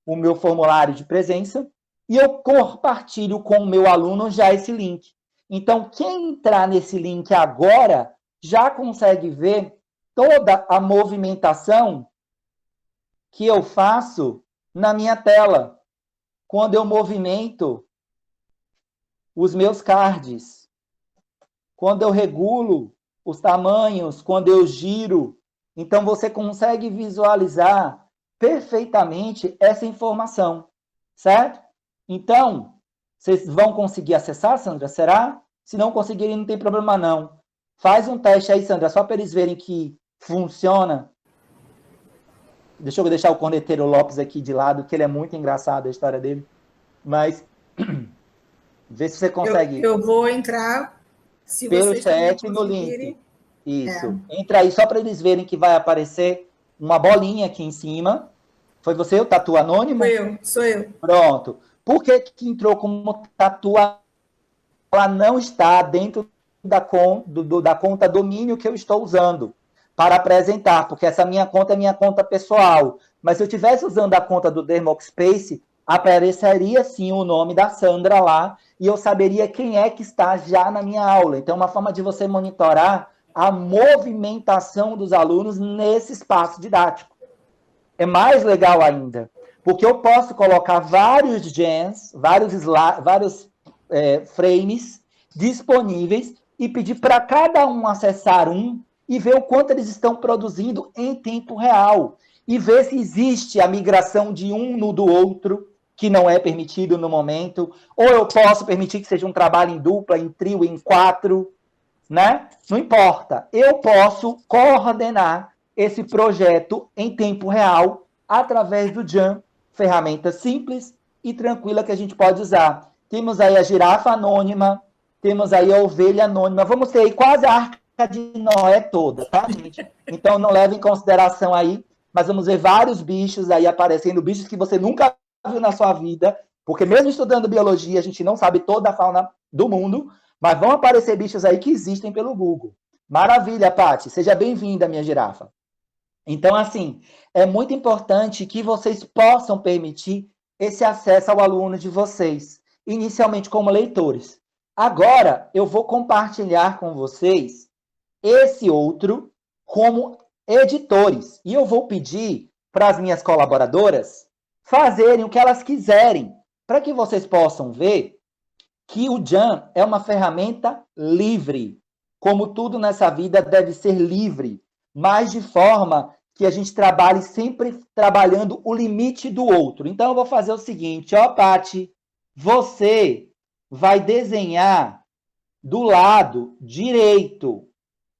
o meu formulário de presença, e eu compartilho com o meu aluno já esse link. Então, quem entrar nesse link agora, já consegue ver toda a movimentação que eu faço na minha tela, quando eu movimento os meus cards, quando eu regulo os tamanhos, quando eu giro. Então, você consegue visualizar perfeitamente essa informação, certo? Então, vocês vão conseguir acessar, Sandra? Será? Se não conseguirem, não tem problema, não. Faz um teste aí, Sandra, só para eles verem que funciona. Deixa eu deixar o Corneteiro Lopes aqui de lado, que ele é muito engraçado, a história dele. Mas, vê se você consegue. Eu vou entrar... Se pelo chat e no link. Isso. Entra aí só para eles verem que vai aparecer uma bolinha aqui em cima. Foi você, o Tatu Anônimo? Sou eu. Pronto. Por que entrou como Tatu? Ela não está dentro da conta domínio que eu estou usando para apresentar, porque essa minha conta é minha conta pessoal. Mas se eu estivesse usando a conta do Demworkspace, apareceria sim o nome da Sandra lá e eu saberia quem é que está já na minha aula. Então, é uma forma de você monitorar a movimentação dos alunos nesse espaço didático. É mais legal ainda, porque eu posso colocar vários gens, vários frames disponíveis e pedir para cada um acessar um e ver o quanto eles estão produzindo em tempo real. E ver se existe a migração de um no do outro, que não é permitido no momento, ou eu posso permitir que seja um trabalho em dupla, em trio, em 4, né? Não importa. Eu posso coordenar esse projeto em tempo real através do Jam, ferramenta simples, e tranquila que a gente pode usar. Temos aí a girafa anônima, temos aí a ovelha anônima, vamos ter aí quase a Arca de Noé toda, tá, gente? Então não leve em consideração aí, mas vamos ver vários bichos aí aparecendo, bichos que você nunca viu na sua vida, porque mesmo estudando biologia, a gente não sabe toda a fauna do mundo, mas vão aparecer bichos aí que existem pelo Google. Maravilha, Paty, seja bem-vinda, minha girafa. Então, assim, é muito importante que vocês possam permitir esse acesso ao aluno de vocês, inicialmente como leitores. Agora, eu vou compartilhar com vocês esse outro como editores. E eu vou pedir para as minhas colaboradoras fazerem o que elas quiserem, para que vocês possam ver que o Jam é uma ferramenta livre. Como tudo nessa vida deve ser livre, mas de forma que a gente trabalhe sempre trabalhando o limite do outro. Então, eu vou fazer o seguinte, ó, Paty, você vai desenhar do lado direito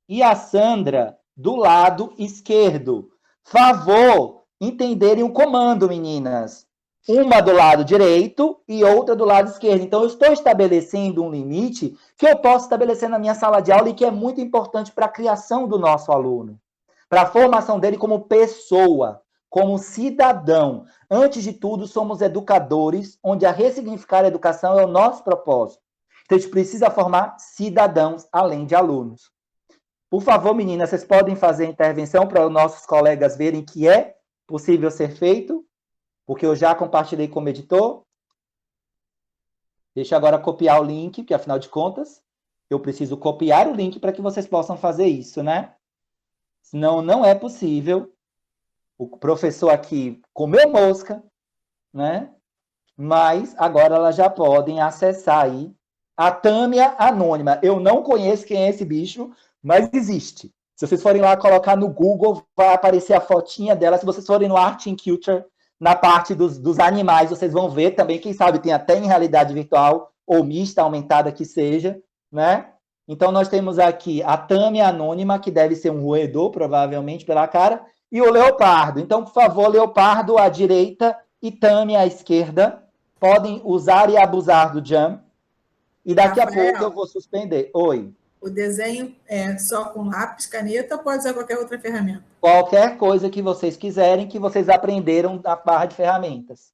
e a Sandra do lado esquerdo. Favor entenderem o comando, meninas. Uma do lado direito e outra do lado esquerdo. Então, eu estou estabelecendo um limite que eu posso estabelecer na minha sala de aula e que é muito importante para a criação do nosso aluno, para a formação dele como pessoa, como cidadão. Antes de tudo, somos educadores, onde a ressignificar a educação é o nosso propósito. Então, a gente precisa formar cidadãos, além de alunos. Por favor, meninas, vocês podem fazer a intervenção para os nossos colegas verem que é possível ser feito, porque eu já compartilhei como editor. Deixa eu agora copiar o link, porque, afinal de contas, eu preciso copiar o link para que vocês possam fazer isso, né? Senão, não é possível. O professor aqui comeu mosca, né? Mas agora elas já podem acessar aí a Tâmia Anônima. Eu não conheço quem é esse bicho, mas existe. Se vocês forem lá colocar no Google, vai aparecer a fotinha dela. Se vocês forem no Art and Culture, na parte dos animais, vocês vão ver também. Quem sabe tem até em realidade virtual, ou mista, aumentada que seja, né? Então, nós temos aqui a Tâmia Anônima, que deve ser um roedor, provavelmente, pela cara, e o leopardo. Então, por favor, leopardo à direita e Tâmia à esquerda. Podem usar e abusar do Jam. E daqui a pouco eu vou suspender. Oi. O desenho é só com lápis, caneta, ou pode usar qualquer outra ferramenta? Qualquer coisa que vocês quiserem, que vocês aprenderam na barra de ferramentas.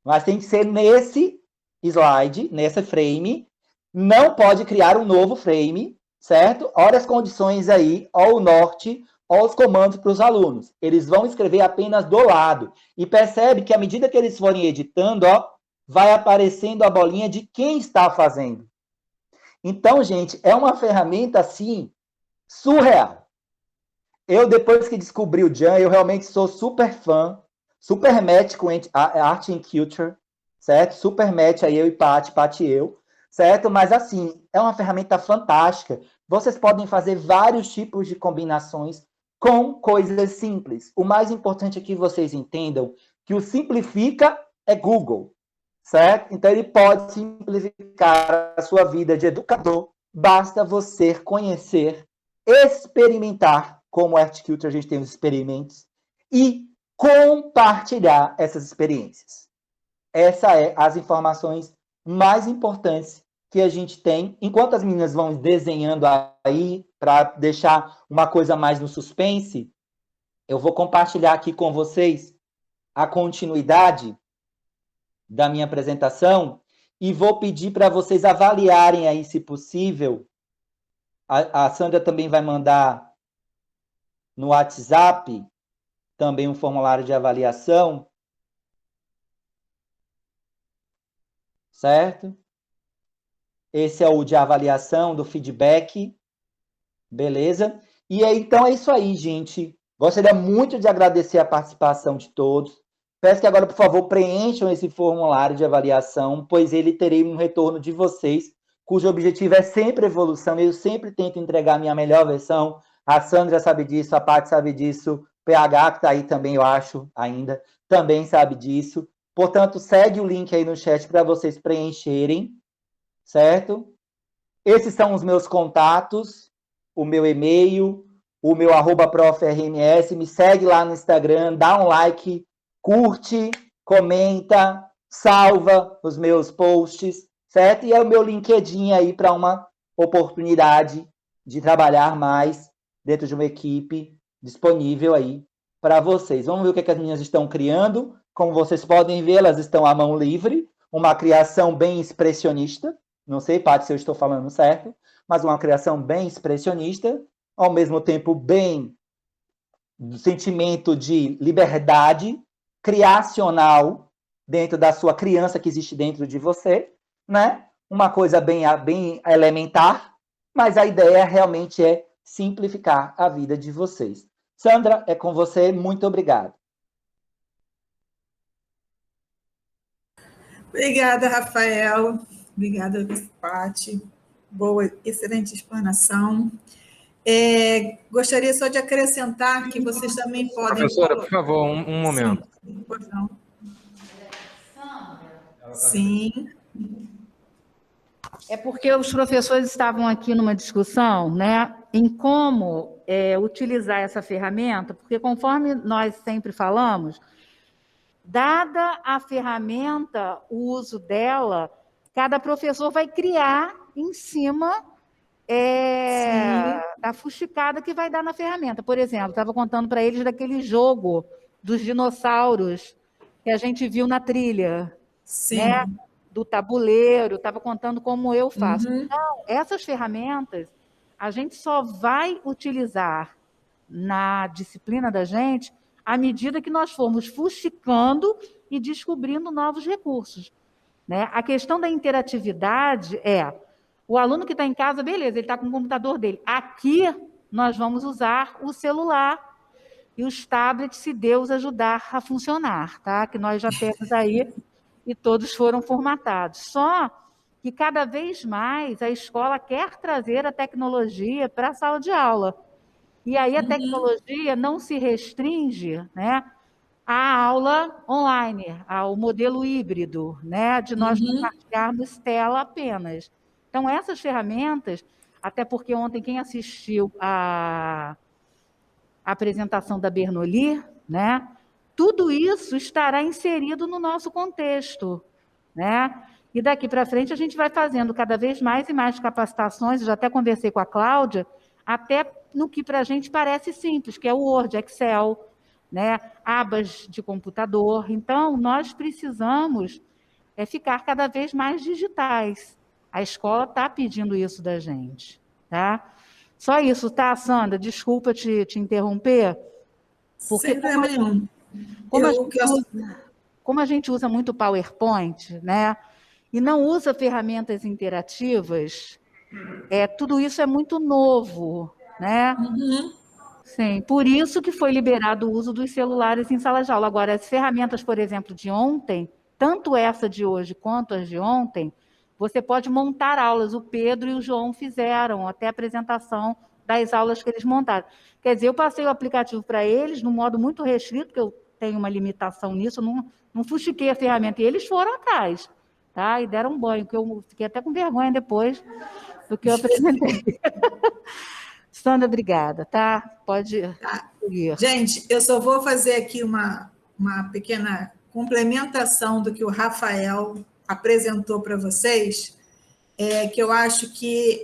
Mas tem que ser nesse slide, nesse frame. Não pode criar um novo frame, certo? Olha as condições aí, ó o norte, ó os comandos para os alunos. Eles vão escrever apenas do lado. E percebe que à medida que eles forem editando, ó, vai aparecendo a bolinha de quem está fazendo. Então, gente, é uma ferramenta, assim, surreal. Eu, depois que descobri o Jam, eu realmente sou super fã, super match com a Art and Culture, certo? Super match aí eu e Paty e eu, certo? Mas, assim, é uma ferramenta fantástica. Vocês podem fazer vários tipos de combinações com coisas simples. O mais importante é que vocês entendam que o simplifica é Google. Certo? Então, ele pode simplificar a sua vida de educador. Basta você conhecer, experimentar, como Art Culture a gente tem os experimentos, e compartilhar essas experiências. Essas são as informações mais importantes que a gente tem. Enquanto as meninas vão desenhando aí, para deixar uma coisa mais no suspense, eu vou compartilhar aqui com vocês a continuidade da minha apresentação e vou pedir para vocês avaliarem aí, se possível. A Sandra também vai mandar no WhatsApp também um formulário de avaliação. Certo? Esse é o de avaliação, do feedback. Beleza? E aí, então é isso aí, gente. Gostaria muito de agradecer a participação de todos. Peço que agora, por favor, preencham esse formulário de avaliação, pois ele terei um retorno de vocês, cujo objetivo é sempre evolução. Eu sempre tento entregar a minha melhor versão. A Sandra sabe disso, a Paty sabe disso, o PH, que está aí também, eu acho, ainda, também sabe disso. Portanto, segue o link aí no chat para vocês preencherem, certo? Esses são os meus contatos, o meu e-mail, o meu @profrms. Me segue lá no Instagram, dá um like, curte, comenta, salva os meus posts, certo? E é o meu LinkedIn aí para uma oportunidade de trabalhar mais dentro de uma equipe disponível aí para vocês. Vamos ver o que as meninas estão criando. Como vocês podem ver, elas estão à mão livre, uma criação bem expressionista. Não sei, Paty, se eu estou falando certo, mas uma criação bem expressionista, ao mesmo tempo bem do sentimento de liberdade criacional dentro da sua criança que existe dentro de você, né? Uma coisa bem elementar, mas a ideia realmente é simplificar a vida de vocês. Sandra, é com você. Muito obrigado. Obrigada, Rafael. Obrigada, Paty. Boa, excelente explanação. Gostaria só de acrescentar que vocês também podem... Professora, por favor, um momento. Sim, pois não. Sim. É porque os professores estavam aqui numa discussão, né, em como utilizar essa ferramenta, porque conforme nós sempre falamos, dada a ferramenta, o uso dela, cada professor vai criar em cima da fuxicada que vai dar na ferramenta. Por exemplo, estava contando para eles daquele jogo dos dinossauros que a gente viu na trilha. Sim. Né? Do tabuleiro, estava contando como eu faço. Uhum. Então, essas ferramentas a gente só vai utilizar na disciplina da gente à medida que nós formos fuxicando e descobrindo novos recursos. Né? A questão da interatividade o aluno que está em casa, beleza, ele está com o computador dele. Aqui nós vamos usar o celular e os tablets, se Deus ajudar a funcionar, tá? Que nós já temos aí e todos foram formatados. Só que cada vez mais a escola quer trazer a tecnologia para a sala de aula. E aí a tecnologia não se restringe, né, à aula online, ao modelo híbrido, né, de nós compartilharmos tela apenas. Então, essas ferramentas, até porque ontem quem assistiu a apresentação da Bernoulli, né, tudo isso estará inserido no nosso contexto, né? E daqui para frente a gente vai fazendo cada vez mais e mais capacitações, eu já até conversei com a Cláudia, até no que para a gente parece simples, que é o Word, Excel, né? Abas de computador. Então, nós precisamos ficar cada vez mais digitais. A escola está pedindo isso da gente, tá? Só isso, tá, Sandra? Desculpa te interromper. Porque sem problema nenhum. Como a gente usa muito PowerPoint, né? E não usa ferramentas interativas, tudo isso é muito novo, né? Sim, por isso que foi liberado o uso dos celulares em sala de aula. Agora, as ferramentas, por exemplo, de ontem, tanto essa de hoje quanto as de ontem, você pode montar aulas. O Pedro e o João fizeram até a apresentação das aulas que eles montaram. Quer dizer, eu passei o aplicativo para eles no modo muito restrito, porque eu tenho uma limitação nisso, não fuxiquei a ferramenta, e eles foram atrás, tá? E deram um banho, que eu fiquei até com vergonha depois do que eu apresentei. Sandra, obrigada, tá? Pode seguir. Gente, eu só vou fazer aqui uma pequena complementação do que o Rafael apresentou para vocês, que eu acho que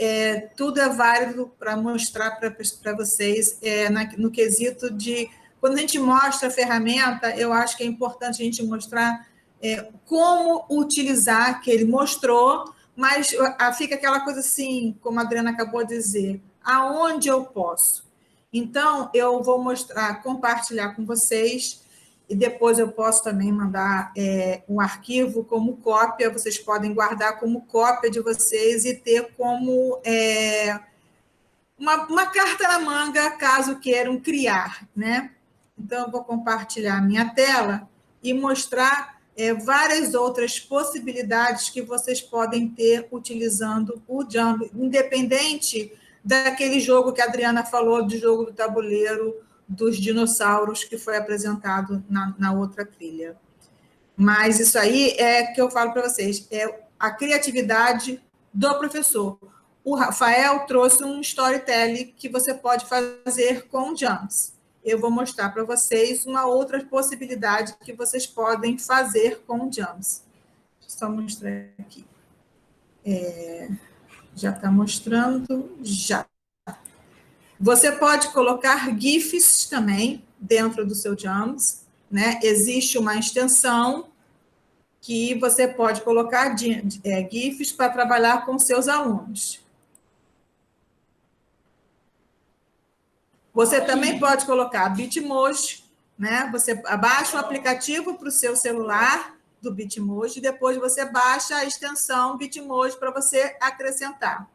tudo é válido para mostrar para vocês no quesito de... Quando a gente mostra a ferramenta, eu acho que é importante a gente mostrar como utilizar, que ele mostrou, mas fica aquela coisa assim, como a Adriana acabou de dizer, aonde eu posso. Então, eu vou compartilhar com vocês, e depois eu posso também mandar um arquivo como cópia, vocês podem guardar como cópia de vocês e ter como uma carta na manga, caso queiram criar, né? Então, eu vou compartilhar a minha tela e mostrar várias outras possibilidades que vocês podem ter utilizando o Jamb, independente daquele jogo que a Adriana falou, de jogo do tabuleiro, dos dinossauros, que foi apresentado na outra trilha. Mas isso aí que eu falo para vocês, a criatividade do professor. O Rafael trouxe um storytelling que você pode fazer com Jambs. Eu vou mostrar para vocês uma outra possibilidade que vocês podem fazer com Jambs. Só mostrar aqui. Já está mostrando? Já. Você pode colocar GIFs também dentro do seu JAMS, né? Existe uma extensão que você pode colocar GIFs para trabalhar com seus alunos. Você também pode colocar Bitmoji, né? Você baixa o aplicativo para o seu celular do Bitmoji, depois você baixa a extensão Bitmoji para você acrescentar,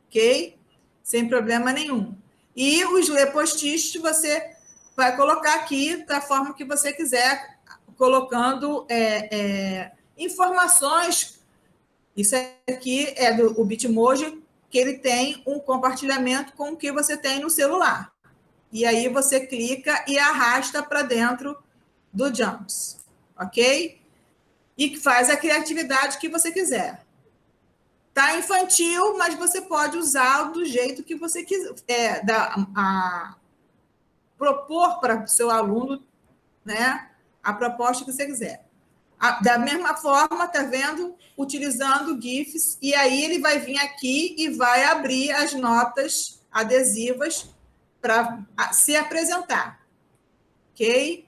ok? Sem problema nenhum. E os lepostiches você vai colocar aqui da forma que você quiser, colocando informações. Isso aqui é do Bitmoji, que ele tem um compartilhamento com o que você tem no celular. E aí você clica e arrasta para dentro do JAMS, ok? E faz a criatividade que você quiser. Está infantil, mas você pode usar do jeito que você quiser, propor para o seu aluno, né, a proposta que você quiser. Da mesma forma, tá vendo? Utilizando GIFs, e aí ele vai vir aqui e vai abrir as notas adesivas para se apresentar, ok?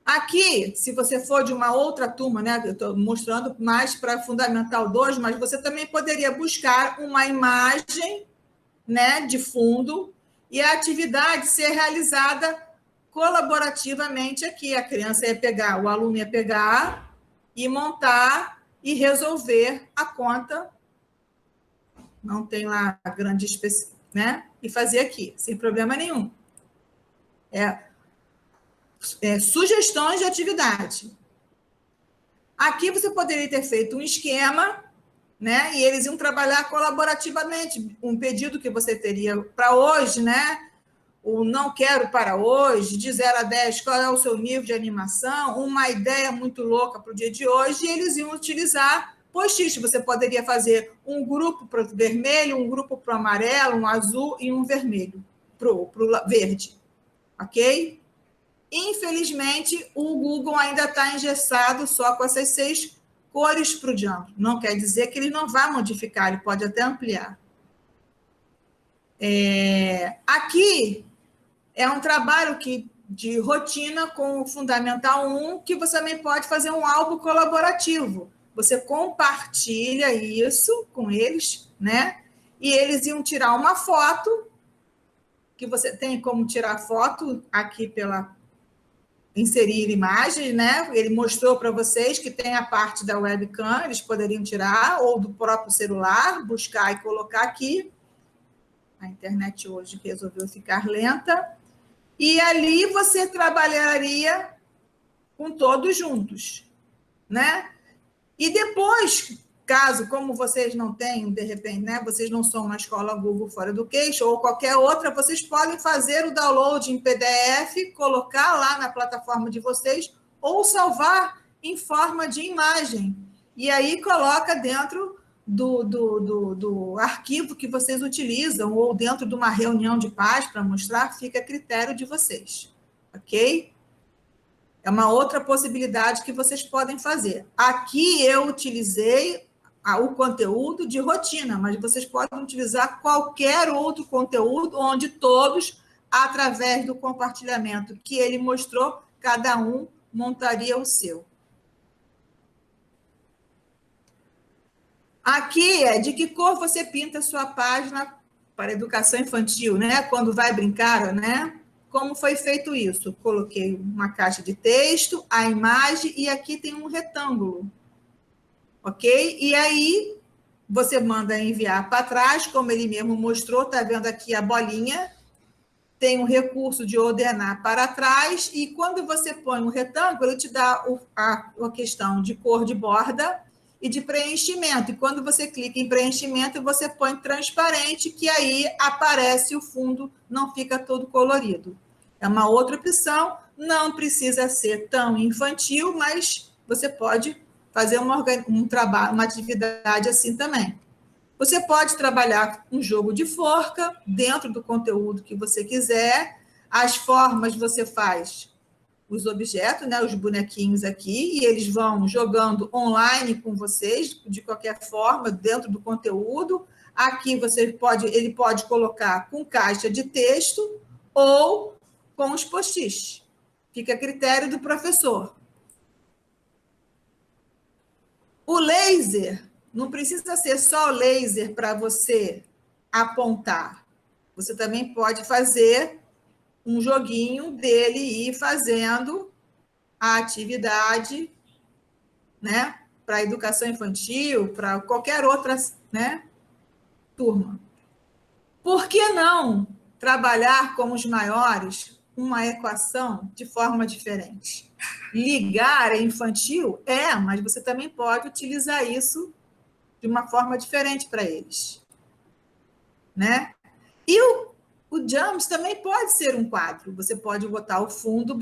Aqui, se você for de uma outra turma, né, eu estou mostrando mais para Fundamental 2, mas você também poderia buscar uma imagem, né, de fundo e a atividade ser realizada colaborativamente aqui. A criança ia pegar, o aluno ia pegar e montar e resolver a conta. Não tem lá grande específico, né? E fazer aqui, sem problema nenhum. Sugestões de atividade. Aqui você poderia ter feito um esquema, né? E eles iam trabalhar colaborativamente. Um pedido que você teria para hoje, né? O não quero para hoje, de 0 a 10, qual é o seu nível de animação, uma ideia muito louca para o dia de hoje, e eles iam utilizar post-it. Você poderia fazer um grupo para o vermelho, um grupo para o amarelo, um azul e um vermelho para o verde, ok? Infelizmente, o Google ainda está engessado só com essas 6 cores para o Django. Não quer dizer que ele não vai modificar, ele pode até ampliar. Aqui é um trabalho de rotina com o Fundamental 1, que você também pode fazer um álbum colaborativo. Você compartilha isso com eles, né? E eles iam tirar uma foto, que você tem como tirar foto aqui inserir imagens, né? Ele mostrou para vocês que tem a parte da webcam, eles poderiam tirar, ou do próprio celular, buscar e colocar aqui. A internet hoje resolveu ficar lenta. E ali você trabalharia com todos juntos, né? E depois, caso, como vocês não têm, de repente, né? Vocês não são uma escola Google for Education ou qualquer outra, vocês podem fazer o download em PDF, colocar lá na plataforma de vocês ou salvar em forma de imagem. E aí coloca dentro do arquivo que vocês utilizam ou dentro de uma reunião de paz para mostrar, fica a critério de vocês, ok? É uma outra possibilidade que vocês podem fazer. Aqui eu utilizei o conteúdo de rotina, mas vocês podem utilizar qualquer outro conteúdo onde todos, através do compartilhamento que ele mostrou, cada um montaria o seu. Aqui é de que cor você pinta a sua página para educação infantil, né? Quando vai brincar, né? Como foi feito isso? Coloquei uma caixa de texto, a imagem, e aqui tem um retângulo, ok? E aí você manda enviar para trás, como ele mesmo mostrou, está vendo aqui a bolinha, tem um recurso de ordenar para trás, e quando você põe um retângulo, ele te dá a questão de cor de borda e de preenchimento. E quando você clica em preenchimento, você põe transparente, que aí aparece o fundo, não fica todo colorido. É uma outra opção, não precisa ser tão infantil, mas você pode fazer um trabalho, uma atividade assim também. Você pode trabalhar um jogo de forca dentro do conteúdo que você quiser. As formas você faz os objetos, né, os bonequinhos aqui, e eles vão jogando online com vocês, de qualquer forma, dentro do conteúdo. Aqui ele pode colocar com caixa de texto ou com os post-its. Fica a critério do professor. O laser, não precisa ser só laser para você apontar. Você também pode fazer um joguinho dele e ir fazendo a atividade, né, para a educação infantil, para qualquer outra, né, turma. Por que não trabalhar como os maiores uma equação de forma diferente? Ligar é infantil? Mas você também pode utilizar isso de uma forma diferente para eles, né? E o Jumps também pode ser um quadro. Você pode botar o fundo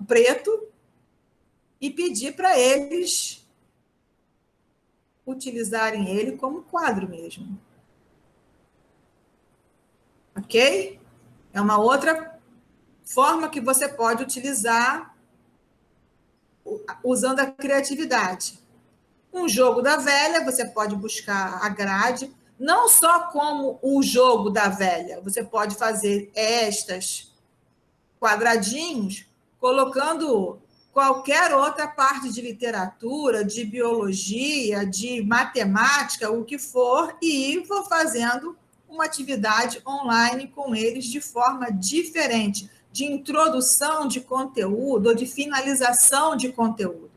preto e pedir para eles utilizarem ele como quadro mesmo. Ok? É uma outra forma que você pode utilizar usando a criatividade. Um jogo da velha, você pode buscar a grade, não só como o jogo da velha, você pode fazer estas quadradinhos, colocando qualquer outra parte de literatura, de biologia, de matemática, o que for, e vou fazendo uma atividade online com eles de forma diferente, de introdução de conteúdo ou de finalização de conteúdo.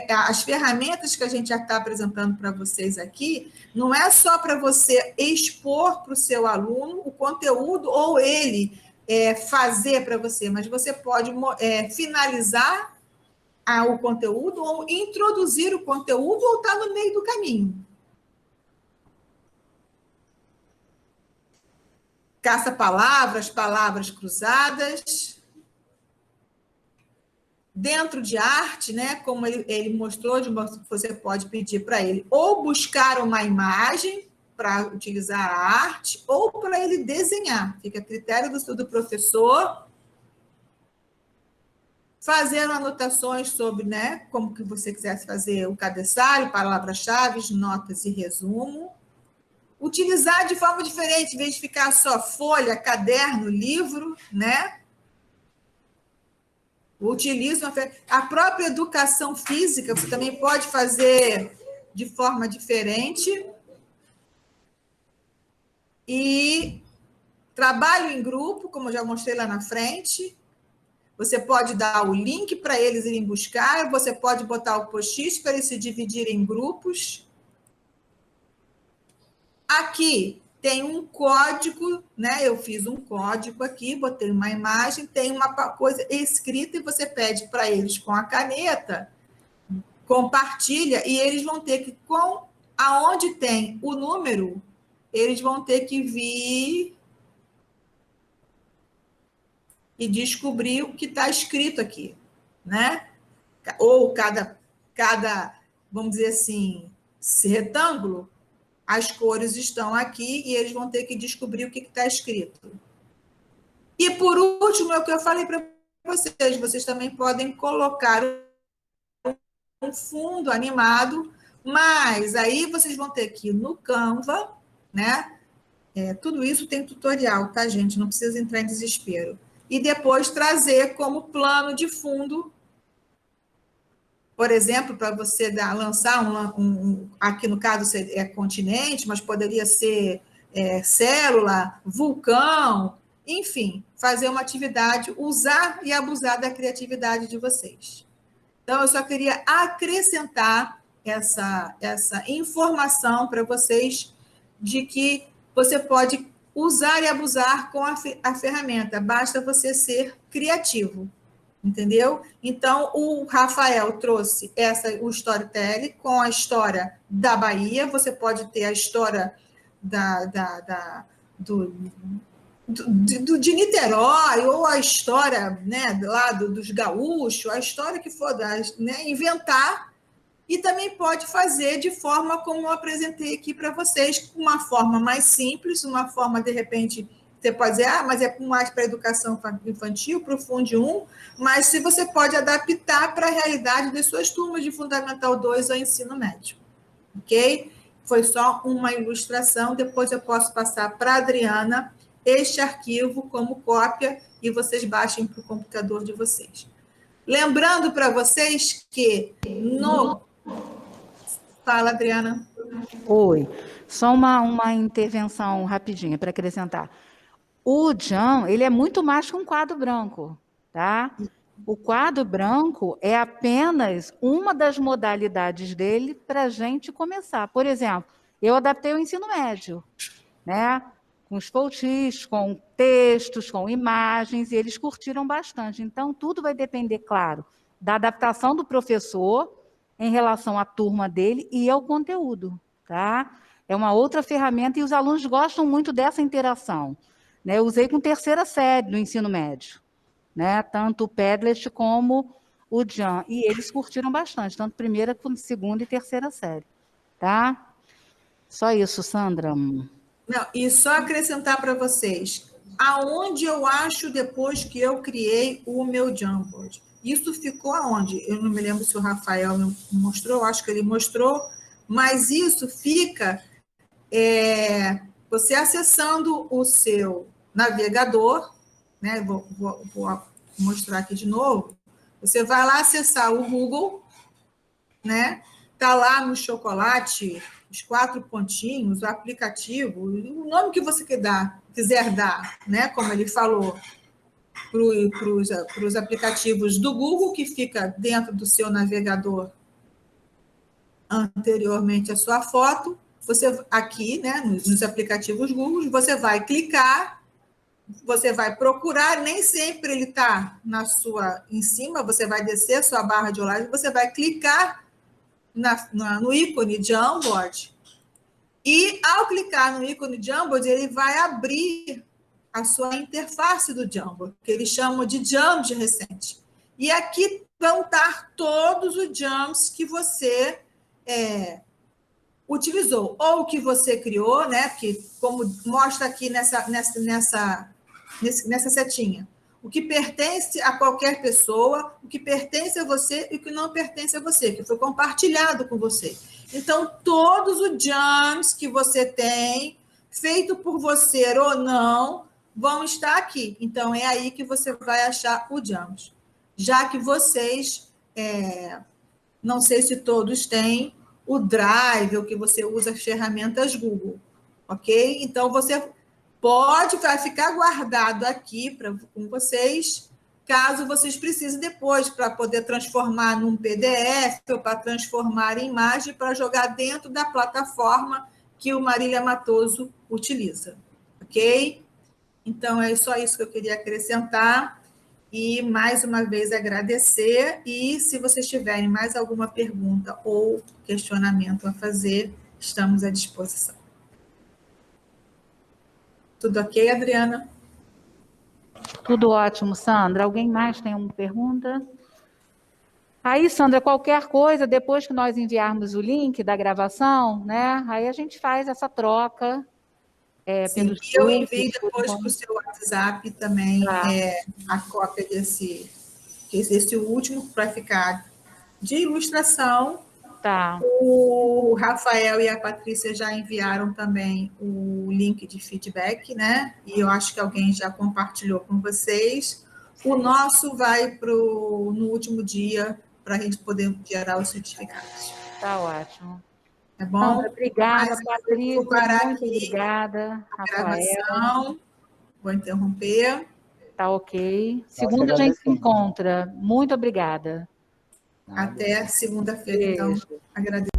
As ferramentas que a gente já está apresentando para vocês aqui, não é só para você expor para o seu aluno o conteúdo ou ele fazer para você, mas você pode finalizar o conteúdo ou introduzir o conteúdo ou estar no meio do caminho. Caça-palavras, palavras cruzadas. Dentro de arte, né, como ele mostrou, você pode pedir para ele ou buscar uma imagem para utilizar a arte ou para ele desenhar. Fica a critério do professor. Fazer anotações sobre, né, como que você quisesse fazer o cabeçalho, palavras-chave, notas e resumo. Utilizar de forma diferente, em vez de ficar só folha, caderno, livro, né? Utiliza a própria educação física, você também pode fazer de forma diferente. E trabalho em grupo, como eu já mostrei lá na frente. Você pode dar o link para eles irem buscar, você pode botar o post-it para eles se dividirem em grupos. Aqui tem um código, né? Eu fiz um código aqui, botei uma imagem, tem uma coisa escrita e você pede para eles com a caneta, compartilha, e eles vão ter que, aonde tem o número, eles vão ter que vir e descobrir o que está escrito aqui, né? Ou cada, vamos dizer assim, retângulo, as cores estão aqui e eles vão ter que descobrir o que está escrito. E, por último, é o que eu falei para vocês também podem colocar um fundo animado, mas aí vocês vão ter que ir no Canva, né? Tudo isso tem tutorial, tá, gente? Não precisa entrar em desespero. E depois trazer como plano de fundo, por exemplo, para você lançar aqui no caso é continente, mas poderia ser célula, vulcão, enfim, fazer uma atividade, usar e abusar da criatividade de vocês. Então, eu só queria acrescentar essa informação para vocês de que você pode usar e abusar com a ferramenta, basta você ser criativo. Entendeu? Então, o Rafael trouxe o storytelling com a história da Bahia. Você pode ter a história de Niterói, ou a história, né, lá dos gaúchos, a história que for, né, inventar, e também pode fazer de forma como eu apresentei aqui para vocês, uma forma mais simples, uma forma, de repente, Você pode dizer, mas é mais para a educação infantil, para o Fundo 1, mas se você pode adaptar para a realidade das suas turmas de Fundamental 2 ou ensino médio. Ok? Foi só uma ilustração, depois eu posso passar para a Adriana este arquivo como cópia e vocês baixem para o computador de vocês. Lembrando para vocês que no... Fala, Adriana. Oi, só uma intervenção rapidinha para acrescentar. O JAM, ele é muito mais que um quadro branco, tá? O quadro branco é apenas uma das modalidades dele para a gente começar. Por exemplo, eu adaptei o ensino médio, né? Com os posts, com textos, com imagens, e eles curtiram bastante. Então, tudo vai depender, claro, da adaptação do professor em relação à turma dele e ao conteúdo, tá? É uma outra ferramenta e os alunos gostam muito dessa interação. Né? Eu usei com terceira série do ensino médio, né? Tanto o Padlet como o JAM, e eles curtiram bastante, tanto primeira quanto segunda e terceira série, tá? Só isso, Sandra. Não, e só acrescentar para vocês, aonde eu acho depois que eu criei o meu Jamboard? Isso ficou aonde? Eu não me lembro se o Rafael mostrou, acho que ele mostrou, mas isso fica você acessando o seu navegador, né? Vou mostrar aqui de novo. Você vai lá acessar o Google, né? Tá lá no chocolate, os 4 pontinhos, o aplicativo, o nome que você quiser dar, né? Como ele falou, para os aplicativos do Google, que fica dentro do seu navegador anteriormente à sua foto. Você aqui, né, nos aplicativos Google, você vai clicar, você vai procurar, nem sempre ele está em cima, você vai descer a sua barra de rolagem, você vai clicar no ícone Jamboard, e ao clicar no ícone Jamboard, ele vai abrir a sua interface do Jamboard, que eles chamam de jams recente. E aqui vão estar todos os jams que você utilizou, ou que você criou, né? Porque, como mostra aqui nessa setinha, o que pertence a qualquer pessoa, o que pertence a você e o que não pertence a você, que foi compartilhado com você. Então, todos os jams que você tem, feito por você ou não, vão estar aqui. Então, é aí que você vai achar o jams. Já que vocês, não sei se todos têm, o Drive, ou que você usa as ferramentas Google, ok? Então, você vai ficar guardado aqui com vocês, caso vocês precisem depois, para poder transformar num PDF, ou para transformar em imagem, para jogar dentro da plataforma que o Marília Matoso utiliza, ok? Então, é só isso que eu queria acrescentar. E, mais uma vez, agradecer. E, se vocês tiverem mais alguma pergunta ou questionamento a fazer, estamos à disposição. Tudo ok, Adriana? Tudo ótimo, Sandra. Alguém mais tem uma pergunta? Aí, Sandra, qualquer coisa, depois que nós enviarmos o link da gravação, né? Aí a gente faz essa troca. Sim, e eu envio depois para o seu WhatsApp também a cópia desse último, para ficar de ilustração. Tá. O Rafael e a Patrícia já enviaram também o link de feedback, né? E eu acho que alguém já compartilhou com vocês. O nosso vai no último dia, para a gente poder gerar os certificados. Tá ótimo. Tá bom? Sandra, obrigada, Patrícia. Muito obrigada, Rafael. Vou interromper. Tá ok. Segunda a gente se encontra. Muito obrigada. Até segunda-feira, então. Agradeço.